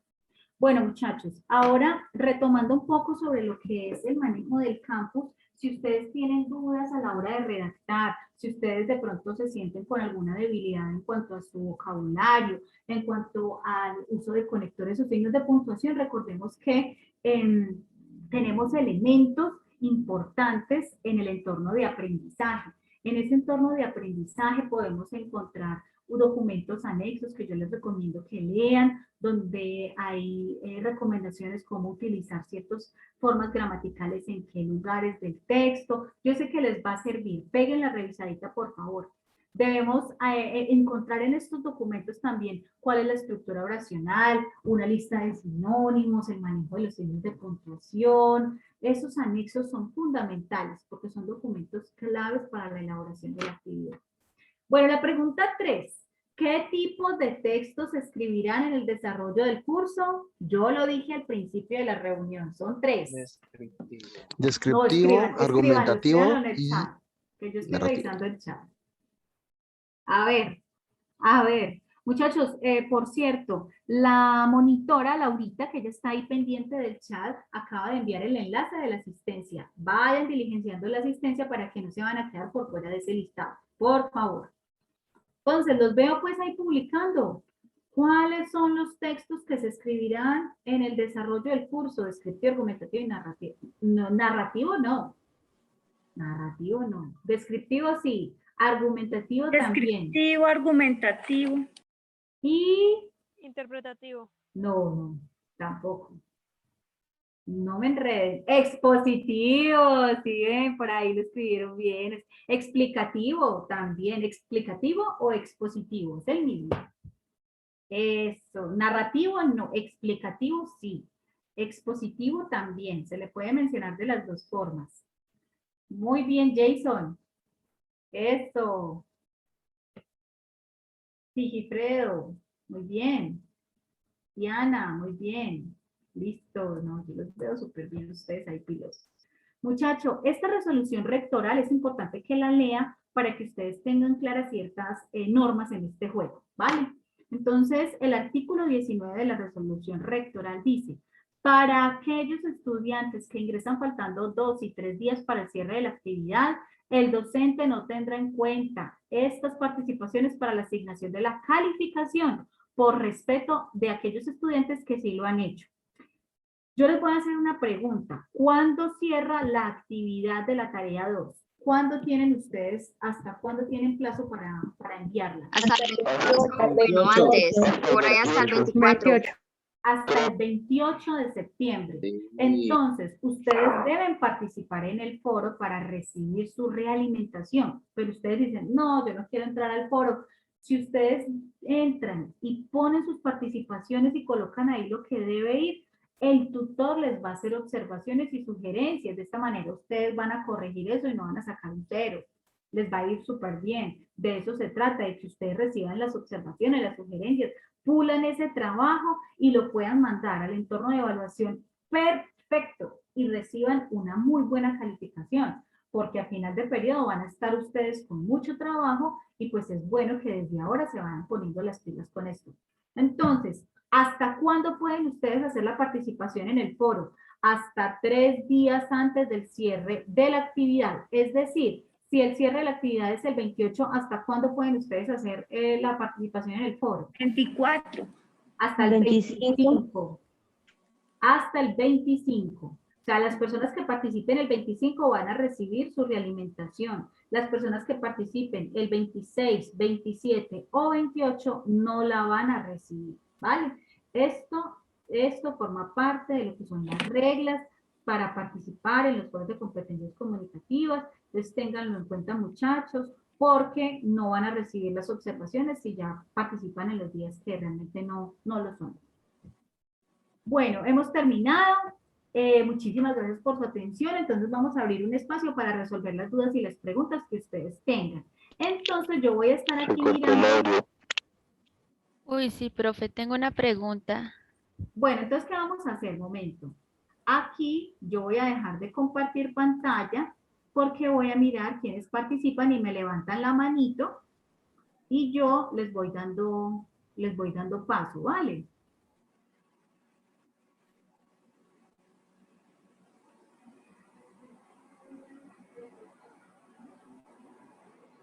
Bueno, muchachos, ahora retomando un poco sobre lo que es el manejo del campus, si ustedes tienen dudas a la hora de redactar, si ustedes de pronto se sienten con alguna debilidad en cuanto a su vocabulario, en cuanto al uso de conectores o signos de puntuación, recordemos que tenemos elementos importantes en el entorno de aprendizaje. En ese entorno de aprendizaje podemos encontrar documentos anexos que yo les recomiendo que lean, donde hay recomendaciones cómo utilizar ciertas formas gramaticales en qué lugares del texto. Yo sé que les va a servir. Peguen la revisadita, por favor. Debemos encontrar en estos documentos también cuál es la estructura oracional, una lista de sinónimos, el manejo de los signos de puntuación. Esos anexos son fundamentales porque son documentos claves para la elaboración de la actividad. Bueno, la pregunta 3. ¿Qué tipos de textos se escribirán en el desarrollo del curso? Yo lo dije al principio de la reunión. Son 3. Descriptivo, argumentativo escríbanlo en el y chat, que yo estoy narrativo. revisando el chat. A ver. Muchachos, por cierto, la monitora Laurita, que ya está ahí pendiente del chat, acaba de enviar el enlace de la asistencia. Vayan diligenciando la asistencia para que no se van a quedar por fuera de ese listado. Por favor. Entonces, los veo pues ahí publicando. ¿Cuáles son los textos que se escribirán en el desarrollo del curso? Descriptivo, argumentativo y narrativo. No, narrativo no. Narrativo no. Descriptivo sí. Argumentativo también. Descriptivo, argumentativo. Y... interpretativo. No, tampoco. No me enreden. Expositivo, sí, por ahí lo escribieron bien. Explicativo también. Explicativo o expositivo, es el mismo. Eso. Narrativo no, explicativo sí. Expositivo también, se le puede mencionar de las dos formas. Muy bien, Jason. Eso. Sigifredo, muy bien. Diana, muy bien. Listo, no, yo los veo súper bien ustedes ahí pilosos. Muchacho, esta resolución rectoral es importante que la lea para que ustedes tengan claras ciertas normas en este juego, ¿vale? Entonces, el artículo 19 de la resolución rectoral dice, para aquellos estudiantes que ingresan faltando 2 y 3 días para el cierre de la actividad, el docente no tendrá en cuenta estas participaciones para la asignación de la calificación por respeto de aquellos estudiantes que sí lo han hecho. Yo les voy a hacer una pregunta. ¿Cuándo cierra la actividad de la tarea 2? ¿Cuándo tienen ustedes, hasta cuándo tienen plazo para enviarla? Hasta el 28, bueno, antes, por ahí hasta el 24. 28. Hasta el 28 de septiembre. Entonces, ustedes deben participar en el foro para recibir su realimentación. Pero ustedes dicen, no, yo no quiero entrar al foro. Si ustedes entran y ponen sus participaciones y colocan ahí lo que debe ir, el tutor les va a hacer observaciones y sugerencias. De esta manera ustedes van a corregir eso y no van a sacar un 0. Les va a ir súper bien. De eso se trata, de que ustedes reciban las observaciones, las sugerencias, pulan ese trabajo y lo puedan mandar al entorno de evaluación perfecto y reciban una muy buena calificación, porque a final de periodo van a estar ustedes con mucho trabajo y pues es bueno que desde ahora se vayan poniendo las pilas con esto. Entonces, ¿hasta cuándo pueden ustedes hacer la participación en el foro? Hasta 3 días antes del cierre de la actividad. Es decir, si el cierre de la actividad es el 28, ¿hasta cuándo pueden ustedes hacer la participación en el foro? 24. Hasta el 25. Hasta el 25. O sea, las personas que participen el 25 van a recibir su realimentación. Las personas que participen el 26, 27 o 28 no la van a recibir, ¿vale? Esto forma parte de lo que son las reglas para participar en los foros de competencias comunicativas. Entonces, ténganlo en cuenta, muchachos, porque no van a recibir las observaciones si ya participan en los días que realmente no lo son. Bueno, hemos terminado. Muchísimas gracias por su atención. Entonces vamos a abrir un espacio para resolver las dudas y las preguntas que ustedes tengan. Entonces yo voy a estar aquí mirando. Uy, sí, profe, tengo una pregunta. Bueno, entonces, ¿qué vamos a hacer? Momento. Aquí yo voy a dejar de compartir pantalla porque voy a mirar quiénes participan y me levantan la manito y yo les voy dando paso, ¿vale?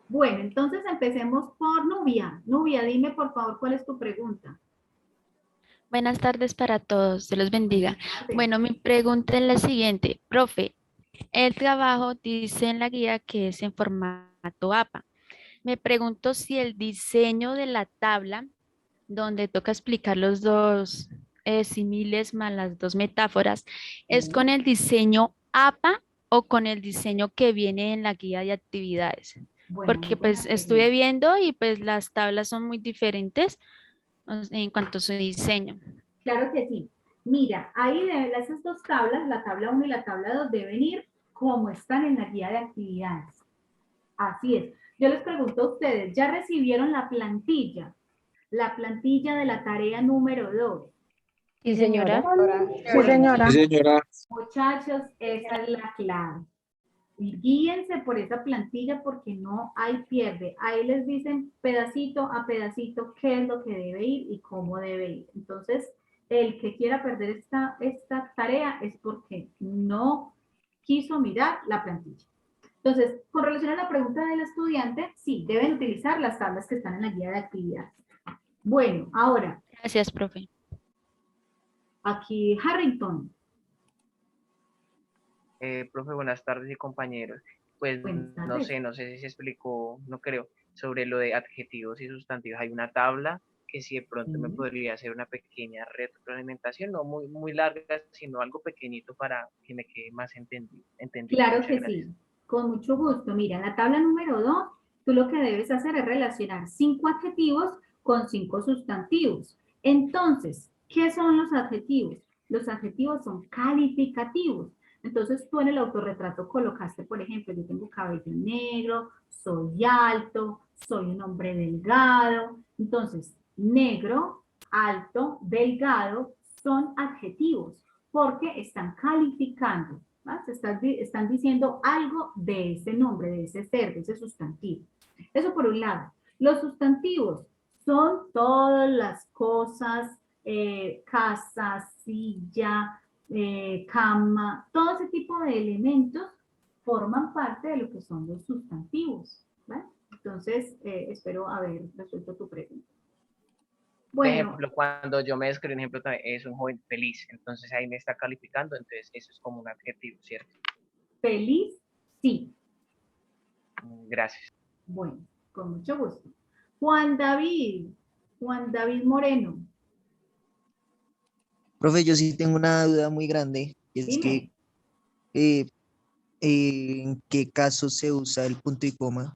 Bueno, entonces empecemos por Nubia. Nubia, dime por favor cuál es tu pregunta. Buenas tardes para todos, Dios los bendiga. Bueno, mi pregunta es la siguiente. Profe, el trabajo dice en la guía que es en formato APA. Me pregunto si el diseño de la tabla, donde toca explicar los dos símiles más las dos metáforas, ¿es con el diseño APA o con el diseño que viene en la guía de actividades? Bueno, porque pues estuve viendo y pues las tablas son muy diferentes en cuanto a su diseño. Claro que sí. Mira, ahí de esas dos tablas, la tabla 1 y la tabla 2 deben ir como están en la guía de actividades. Así es. Yo les pregunto a ustedes, ¿ya recibieron la plantilla? La plantilla de la tarea número 2. Sí, señora. Sí, señora. Sí, señora. Muchachos, esa es la clave. Y guíense por esa plantilla porque no hay pierde. Ahí les dicen pedacito a pedacito qué es lo que debe ir y cómo debe ir. Entonces, el que quiera perder esta tarea es porque no quiso mirar la plantilla. Entonces, con relación a la pregunta del estudiante, sí, deben utilizar las tablas que están en la guía de actividades. Bueno, ahora. Gracias, profe. Aquí, Harrington. Profe, buenas tardes y compañeros. Pues no sé si se explicó, no creo, sobre lo de adjetivos y sustantivos. Hay una tabla que si de pronto me podría hacer una pequeña retroalimentación, no muy larga, sino algo pequeñito para que me quede más entendido. Claro que sí, con mucho gusto. Mira, en la tabla número 2, tú lo que debes hacer es relacionar 5 adjetivos con 5 sustantivos. Entonces, ¿qué son los adjetivos? Los adjetivos son calificativos. Entonces, tú en el autorretrato colocaste, por ejemplo, yo tengo cabello negro, soy alto, soy un hombre delgado. Entonces, negro, alto, delgado son adjetivos porque están calificando ¿va? Están diciendo algo de ese nombre, de ese ser, de ese sustantivo. Eso por un lado. Los sustantivos son todas las cosas, casa, silla, cama, todo ese tipo de elementos forman parte de lo que son los sustantivos. ¿Vale? Entonces, espero haber resuelto tu pregunta. Por Bueno, ejemplo, cuando yo me describo un ejemplo, es un joven feliz, entonces ahí me está calificando, entonces eso es como un adjetivo, ¿cierto? feliz, sí. Gracias. Bueno, con mucho gusto. Juan David Moreno. Profe, yo sí tengo una duda muy grande, y es Dime. que ¿en qué caso se usa el punto y coma?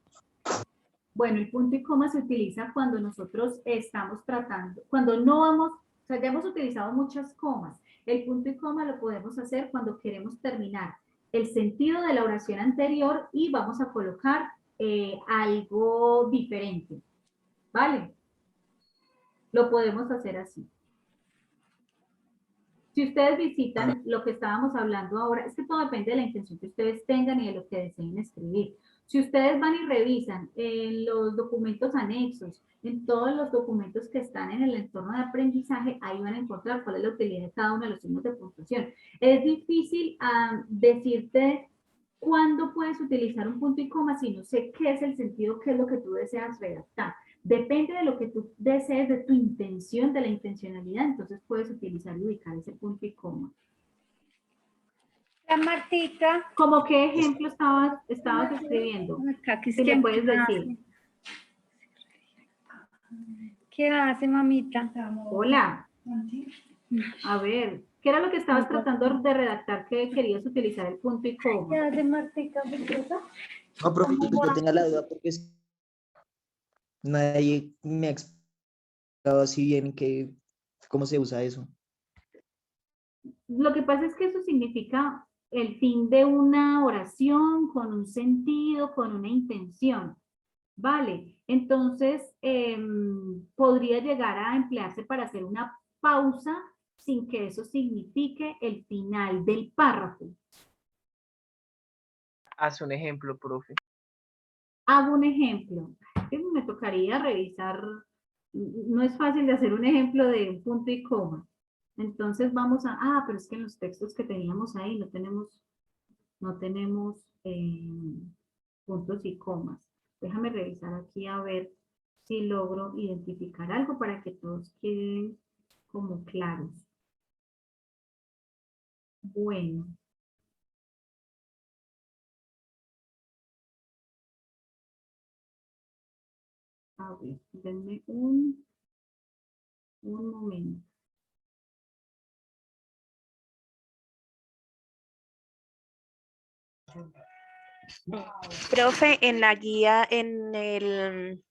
Bueno, el punto y coma se utiliza cuando nosotros estamos tratando, cuando no vamos, o sea, ya hemos utilizado muchas comas. El punto y coma lo podemos hacer cuando queremos terminar el sentido de la oración anterior y vamos a colocar algo diferente. ¿Vale? Lo podemos hacer así. Si ustedes visitan lo que estábamos hablando ahora, es que todo depende de la intención que ustedes tengan y de lo que deseen escribir. Si ustedes van y revisan en los documentos anexos, en todos los documentos que están en el entorno de aprendizaje, ahí van a encontrar cuál es la utilidad de cada uno de los signos de puntuación. Es difícil decirte cuándo puedes utilizar un punto y coma si no sé qué es el sentido, qué es lo que tú deseas redactar. Depende de lo que tú desees, de tu intención, de la intencionalidad, entonces puedes utilizar y ubicar ese punto y coma. La Martica. ¿Cómo qué ejemplo estabas escribiendo? ¿Qué me puedes decir? ¿Qué hace, mamita? Hola. A ver, ¿qué era lo que estabas tratando de redactar que querías utilizar el punto y coma? ¿Qué hace, Martica? No, profe, yo tenía la duda porque nadie me ha explicado así bien cómo se usa eso. Lo que pasa es que eso significa el fin de una oración con un sentido, con una intención. Vale, entonces podría llegar a emplearse para hacer una pausa sin que eso signifique el final del párrafo. Haz un ejemplo, profe. Hago un ejemplo. Me tocaría revisar, no es fácil de hacer un ejemplo de un punto y coma. Entonces vamos a, pero es que en los textos que teníamos ahí no tenemos puntos y comas. Déjame revisar aquí a ver si logro identificar algo para que todos queden como claros. Bueno. A ver, denme un momento. Profe, en la guía, en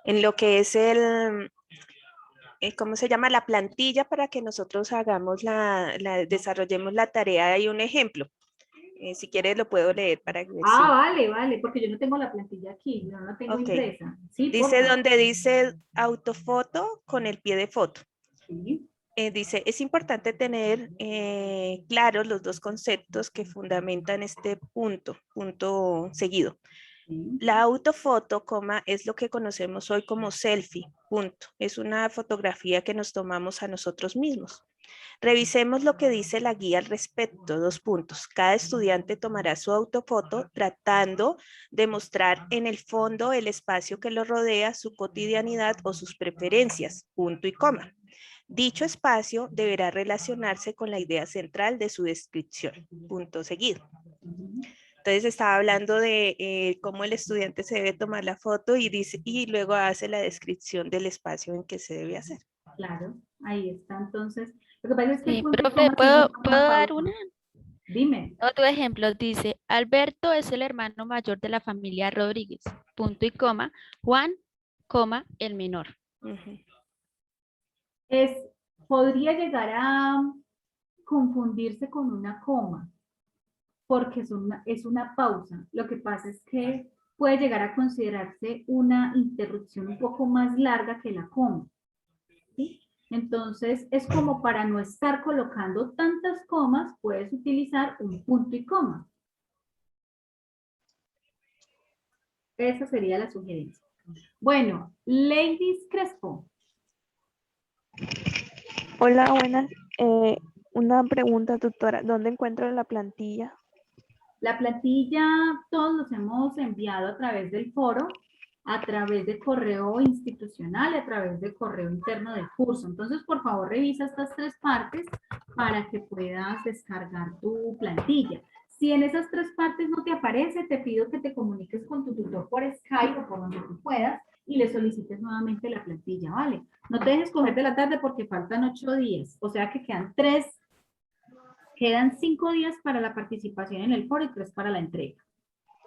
lo que es ¿cómo se llama? La plantilla para que nosotros hagamos desarrollemos la tarea, hay un ejemplo. Si quieres lo puedo leer para que Vale, porque yo no tengo la plantilla aquí, yo no la tengo impresa. Sí, dice donde dice autofoto con el pie de foto. Sí. Dice, es importante tener claros los dos conceptos que fundamentan este punto seguido. La autofoto, es lo que conocemos hoy como selfie, punto. Es una fotografía que nos tomamos a nosotros mismos. Revisemos lo que dice la guía al respecto, 2 puntos. Cada estudiante tomará su autofoto tratando de mostrar en el fondo el espacio que lo rodea, su cotidianidad o sus preferencias, punto y coma. Dicho espacio deberá relacionarse con la idea central de su descripción, punto seguido. Entonces estaba hablando de cómo el estudiante se debe tomar la foto y luego hace la descripción del espacio en que se debe hacer. Claro, ahí está. Entonces, lo que pasa es que Sí, profe, ¿puedo dar una? Dime. Otro ejemplo dice, Alberto es el hermano mayor de la familia Rodríguez, punto y coma, Juan, coma, el menor. Podría llegar a confundirse con una coma, porque es una pausa. Lo que pasa es que puede llegar a considerarse una interrupción un poco más larga que la coma. ¿Sí? Entonces, es como para no estar colocando tantas comas, puedes utilizar un punto y coma. Esa sería la sugerencia. Bueno, Ladies Crespo. Hola, buenas. Una pregunta, tutora. ¿Dónde encuentro la plantilla? La plantilla todos los hemos enviado a través del foro, a través de correo institucional, a través de correo interno del curso. Entonces, por favor, revisa estas 3 partes para que puedas descargar tu plantilla. Si en esas 3 partes no te aparece, te pido que te comuniques con tu tutor por Skype o por donde tú puedas y le solicites nuevamente la plantilla, ¿vale? No te dejes coger de la tarde porque faltan 8 días, o sea que quedan 5 días para la participación en el foro y 3 para la entrega.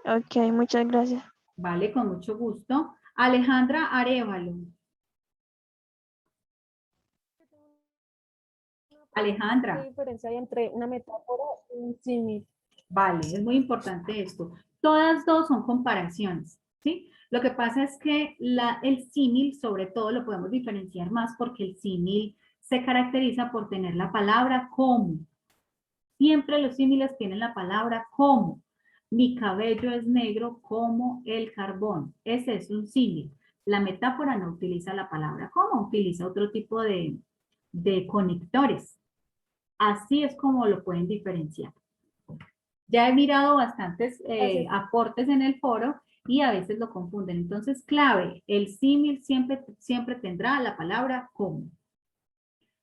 Ok, muchas gracias. Vale, con mucho gusto. Alejandra Arevalo. Alejandra. ¿Qué diferencia hay entre una metáfora y un símil? Vale, es muy importante esto. Todas dos son comparaciones, ¿sí? Lo que pasa es que el símil, sobre todo, lo podemos diferenciar más porque el símil se caracteriza por tener la palabra como. Siempre los símiles tienen la palabra como. Mi cabello es negro como el carbón. Ese es un símil. La metáfora no utiliza la palabra como, utiliza otro tipo de conectores. Así es como lo pueden diferenciar. Ya he mirado bastantes aportes en el foro y a veces lo confunden. Entonces, clave, el símil siempre tendrá la palabra como.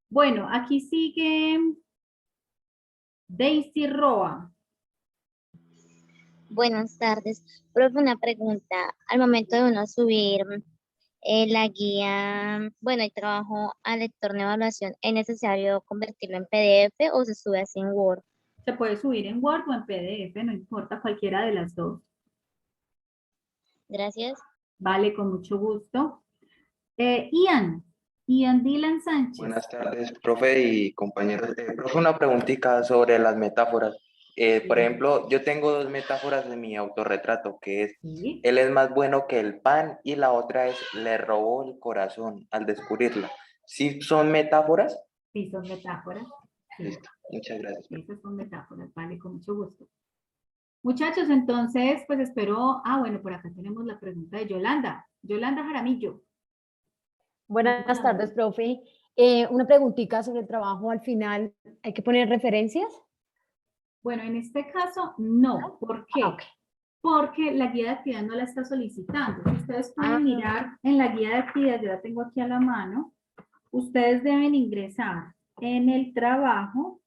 Bueno, aquí sigue Daisy Roa. Buenas tardes. Profe, una pregunta. Al momento de uno subir la guía, bueno, el trabajo al lector de evaluación, ¿es necesario convertirlo en PDF o se sube así en Word? Se puede subir en Word o en PDF, no importa, cualquiera de las dos. Gracias. Vale, con mucho gusto. Ian Dylan Sánchez. Buenas tardes, profe y compañeros. Profe, una preguntita sobre las metáforas. Por ejemplo, yo tengo 2 metáforas de mi autorretrato, que es, él es más bueno que el pan, y la otra es, le robó el corazón al descubrirla. ¿Sí son metáforas? Sí, son metáforas. Sí. Listo, muchas gracias. Esas son metáforas, vale, con mucho gusto. Muchachos, entonces, pues espero, bueno, por acá tenemos la pregunta de Yolanda. Yolanda Jaramillo. Buenas tardes, profe. Una preguntita sobre el trabajo al final. ¿Hay que poner referencias? Bueno, en este caso, no. ¿Por qué? Porque la guía de actividad no la está solicitando. Si ustedes pueden mirar en la guía de actividad, yo la tengo aquí a la mano, ustedes deben ingresar en el trabajo,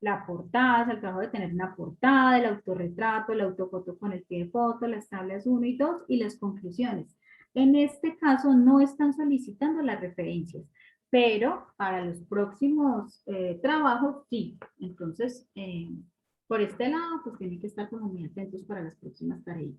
la portada, el trabajo de tener una portada, el autorretrato, el autofoto con el pie de foto, las tablas 1 y 2 y las conclusiones. En este caso no están solicitando las referencias, pero para los próximos trabajos sí. Entonces, por este lado, pues tienen que estar como muy atentos para las próximas tareas.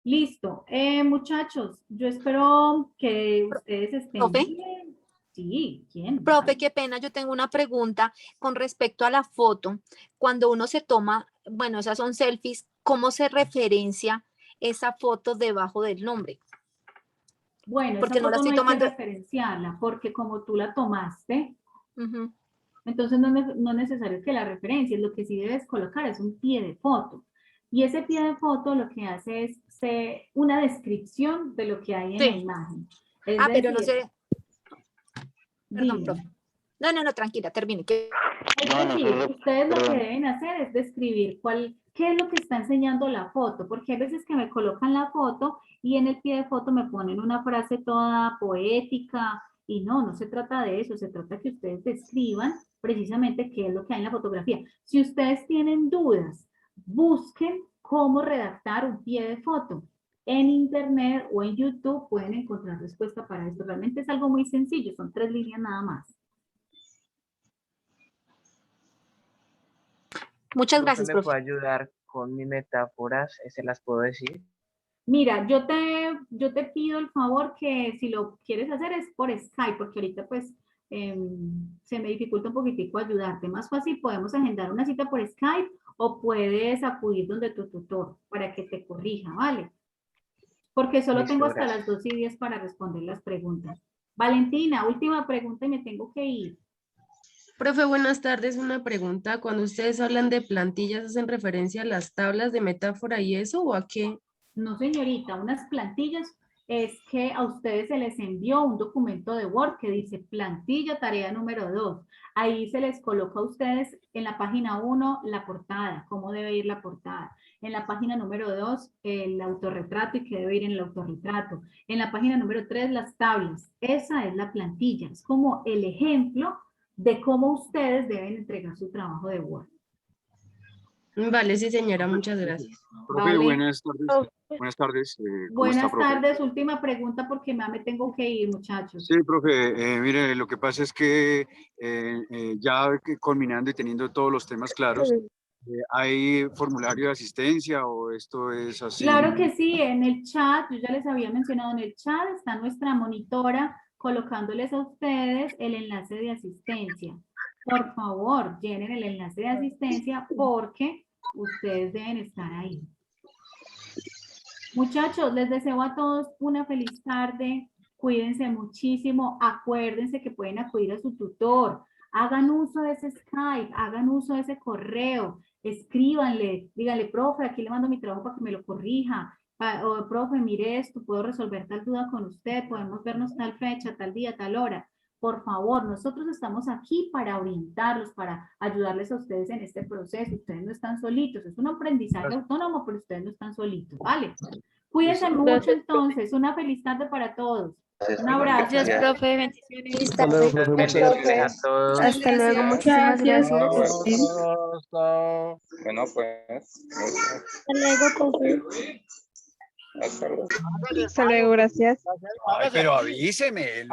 Listo. Muchachos, yo espero que ustedes estén ¿Profe? bien. Sí, ¿quién? Profe, qué pena, yo tengo una pregunta con respecto a la foto. Cuando uno se toma, bueno, esas son selfies, ¿cómo se referencia esa foto debajo del nombre? Bueno, porque esa no la foto estoy no hay tomando. que referenciarla, porque como tú la tomaste, entonces no es necesario que la referencies, lo que sí debes colocar es un pie de foto. Y ese pie de foto lo que hace es una descripción de lo que hay en la imagen. Es Pero no decir, sé. Perdón, profe. No, tranquila, termine. Es decir, ustedes lo que deben hacer es describir qué es lo que está enseñando la foto, porque hay veces que me colocan la foto y en el pie de foto me ponen una frase toda poética y no se trata de eso, se trata que ustedes describan precisamente qué es lo que hay en la fotografía. Si ustedes tienen dudas, busquen cómo redactar un pie de foto. En internet o en YouTube pueden encontrar respuesta para esto. Realmente es algo muy sencillo, son 3 líneas nada más. Muchas gracias, ¿Me profe. puede ayudar con mis metáforas? ¿Se las puedo decir? Mira, yo te pido el favor que si lo quieres hacer es por Skype, porque ahorita pues se me dificulta un poquitico ayudarte. Más fácil podemos agendar una cita por Skype o puedes acudir donde tu tutor para que te corrija, ¿vale? porque solo Listo, tengo hasta gracias. las 2:10 para responder las preguntas. Valentina, última pregunta y me tengo que ir. Profe, buenas tardes. Una pregunta. Cuando ustedes hablan de plantillas, ¿hacen referencia a las tablas de metáfora y eso o a qué? No, señorita, unas plantillas es que a ustedes se les envió un documento de Word que dice plantilla tarea número 2. Ahí se les coloca a ustedes en la página 1 la portada, cómo debe ir la portada. En la página número 2 el autorretrato y qué debe ir en el autorretrato. En la página número 3 las tablas. Esa es la plantilla. Es como el ejemplo de cómo ustedes deben entregar su trabajo de Word. Vale, sí, señora, muchas gracias. Profe, Vale. buenas tardes. Buenas tardes. ¿Cómo está, Buenas profe? tardes, última pregunta porque me tengo que ir, muchachos. Sí, profe, mire, lo que pasa es que ya culminando y teniendo todos los temas claros, ¿hay formulario de asistencia o esto es así? Claro que sí, en el chat, yo ya les había mencionado, en el chat está nuestra monitora colocándoles a ustedes el enlace de asistencia. Por favor, llenen el enlace de asistencia porque ustedes deben estar ahí. Muchachos, les deseo a todos una feliz tarde. Cuídense muchísimo. Acuérdense que pueden acudir a su tutor. Hagan uso de ese Skype, hagan uso de ese correo. Escríbanle, díganle, profe, aquí le mando mi trabajo para que me lo corrija. O, profe, mire esto, puedo resolver tal duda con usted, podemos vernos tal fecha, tal día, tal hora. Por favor, nosotros estamos aquí para orientarlos, para ayudarles a ustedes en este proceso. Ustedes no están solitos, es un aprendizaje autónomo, pero ustedes no están solitos, ¿vale? Cuídense mucho entonces, una feliz tarde para todos. Un abrazo. Gracias, profe. Bendiciones. Hasta luego, profe. Muchas Bendiciones a todos. Hasta luego, muchísimas gracias. Bueno, pues. Hasta luego, profe. Hasta luego. Hasta luego, gracias. Ay, pero avíseme.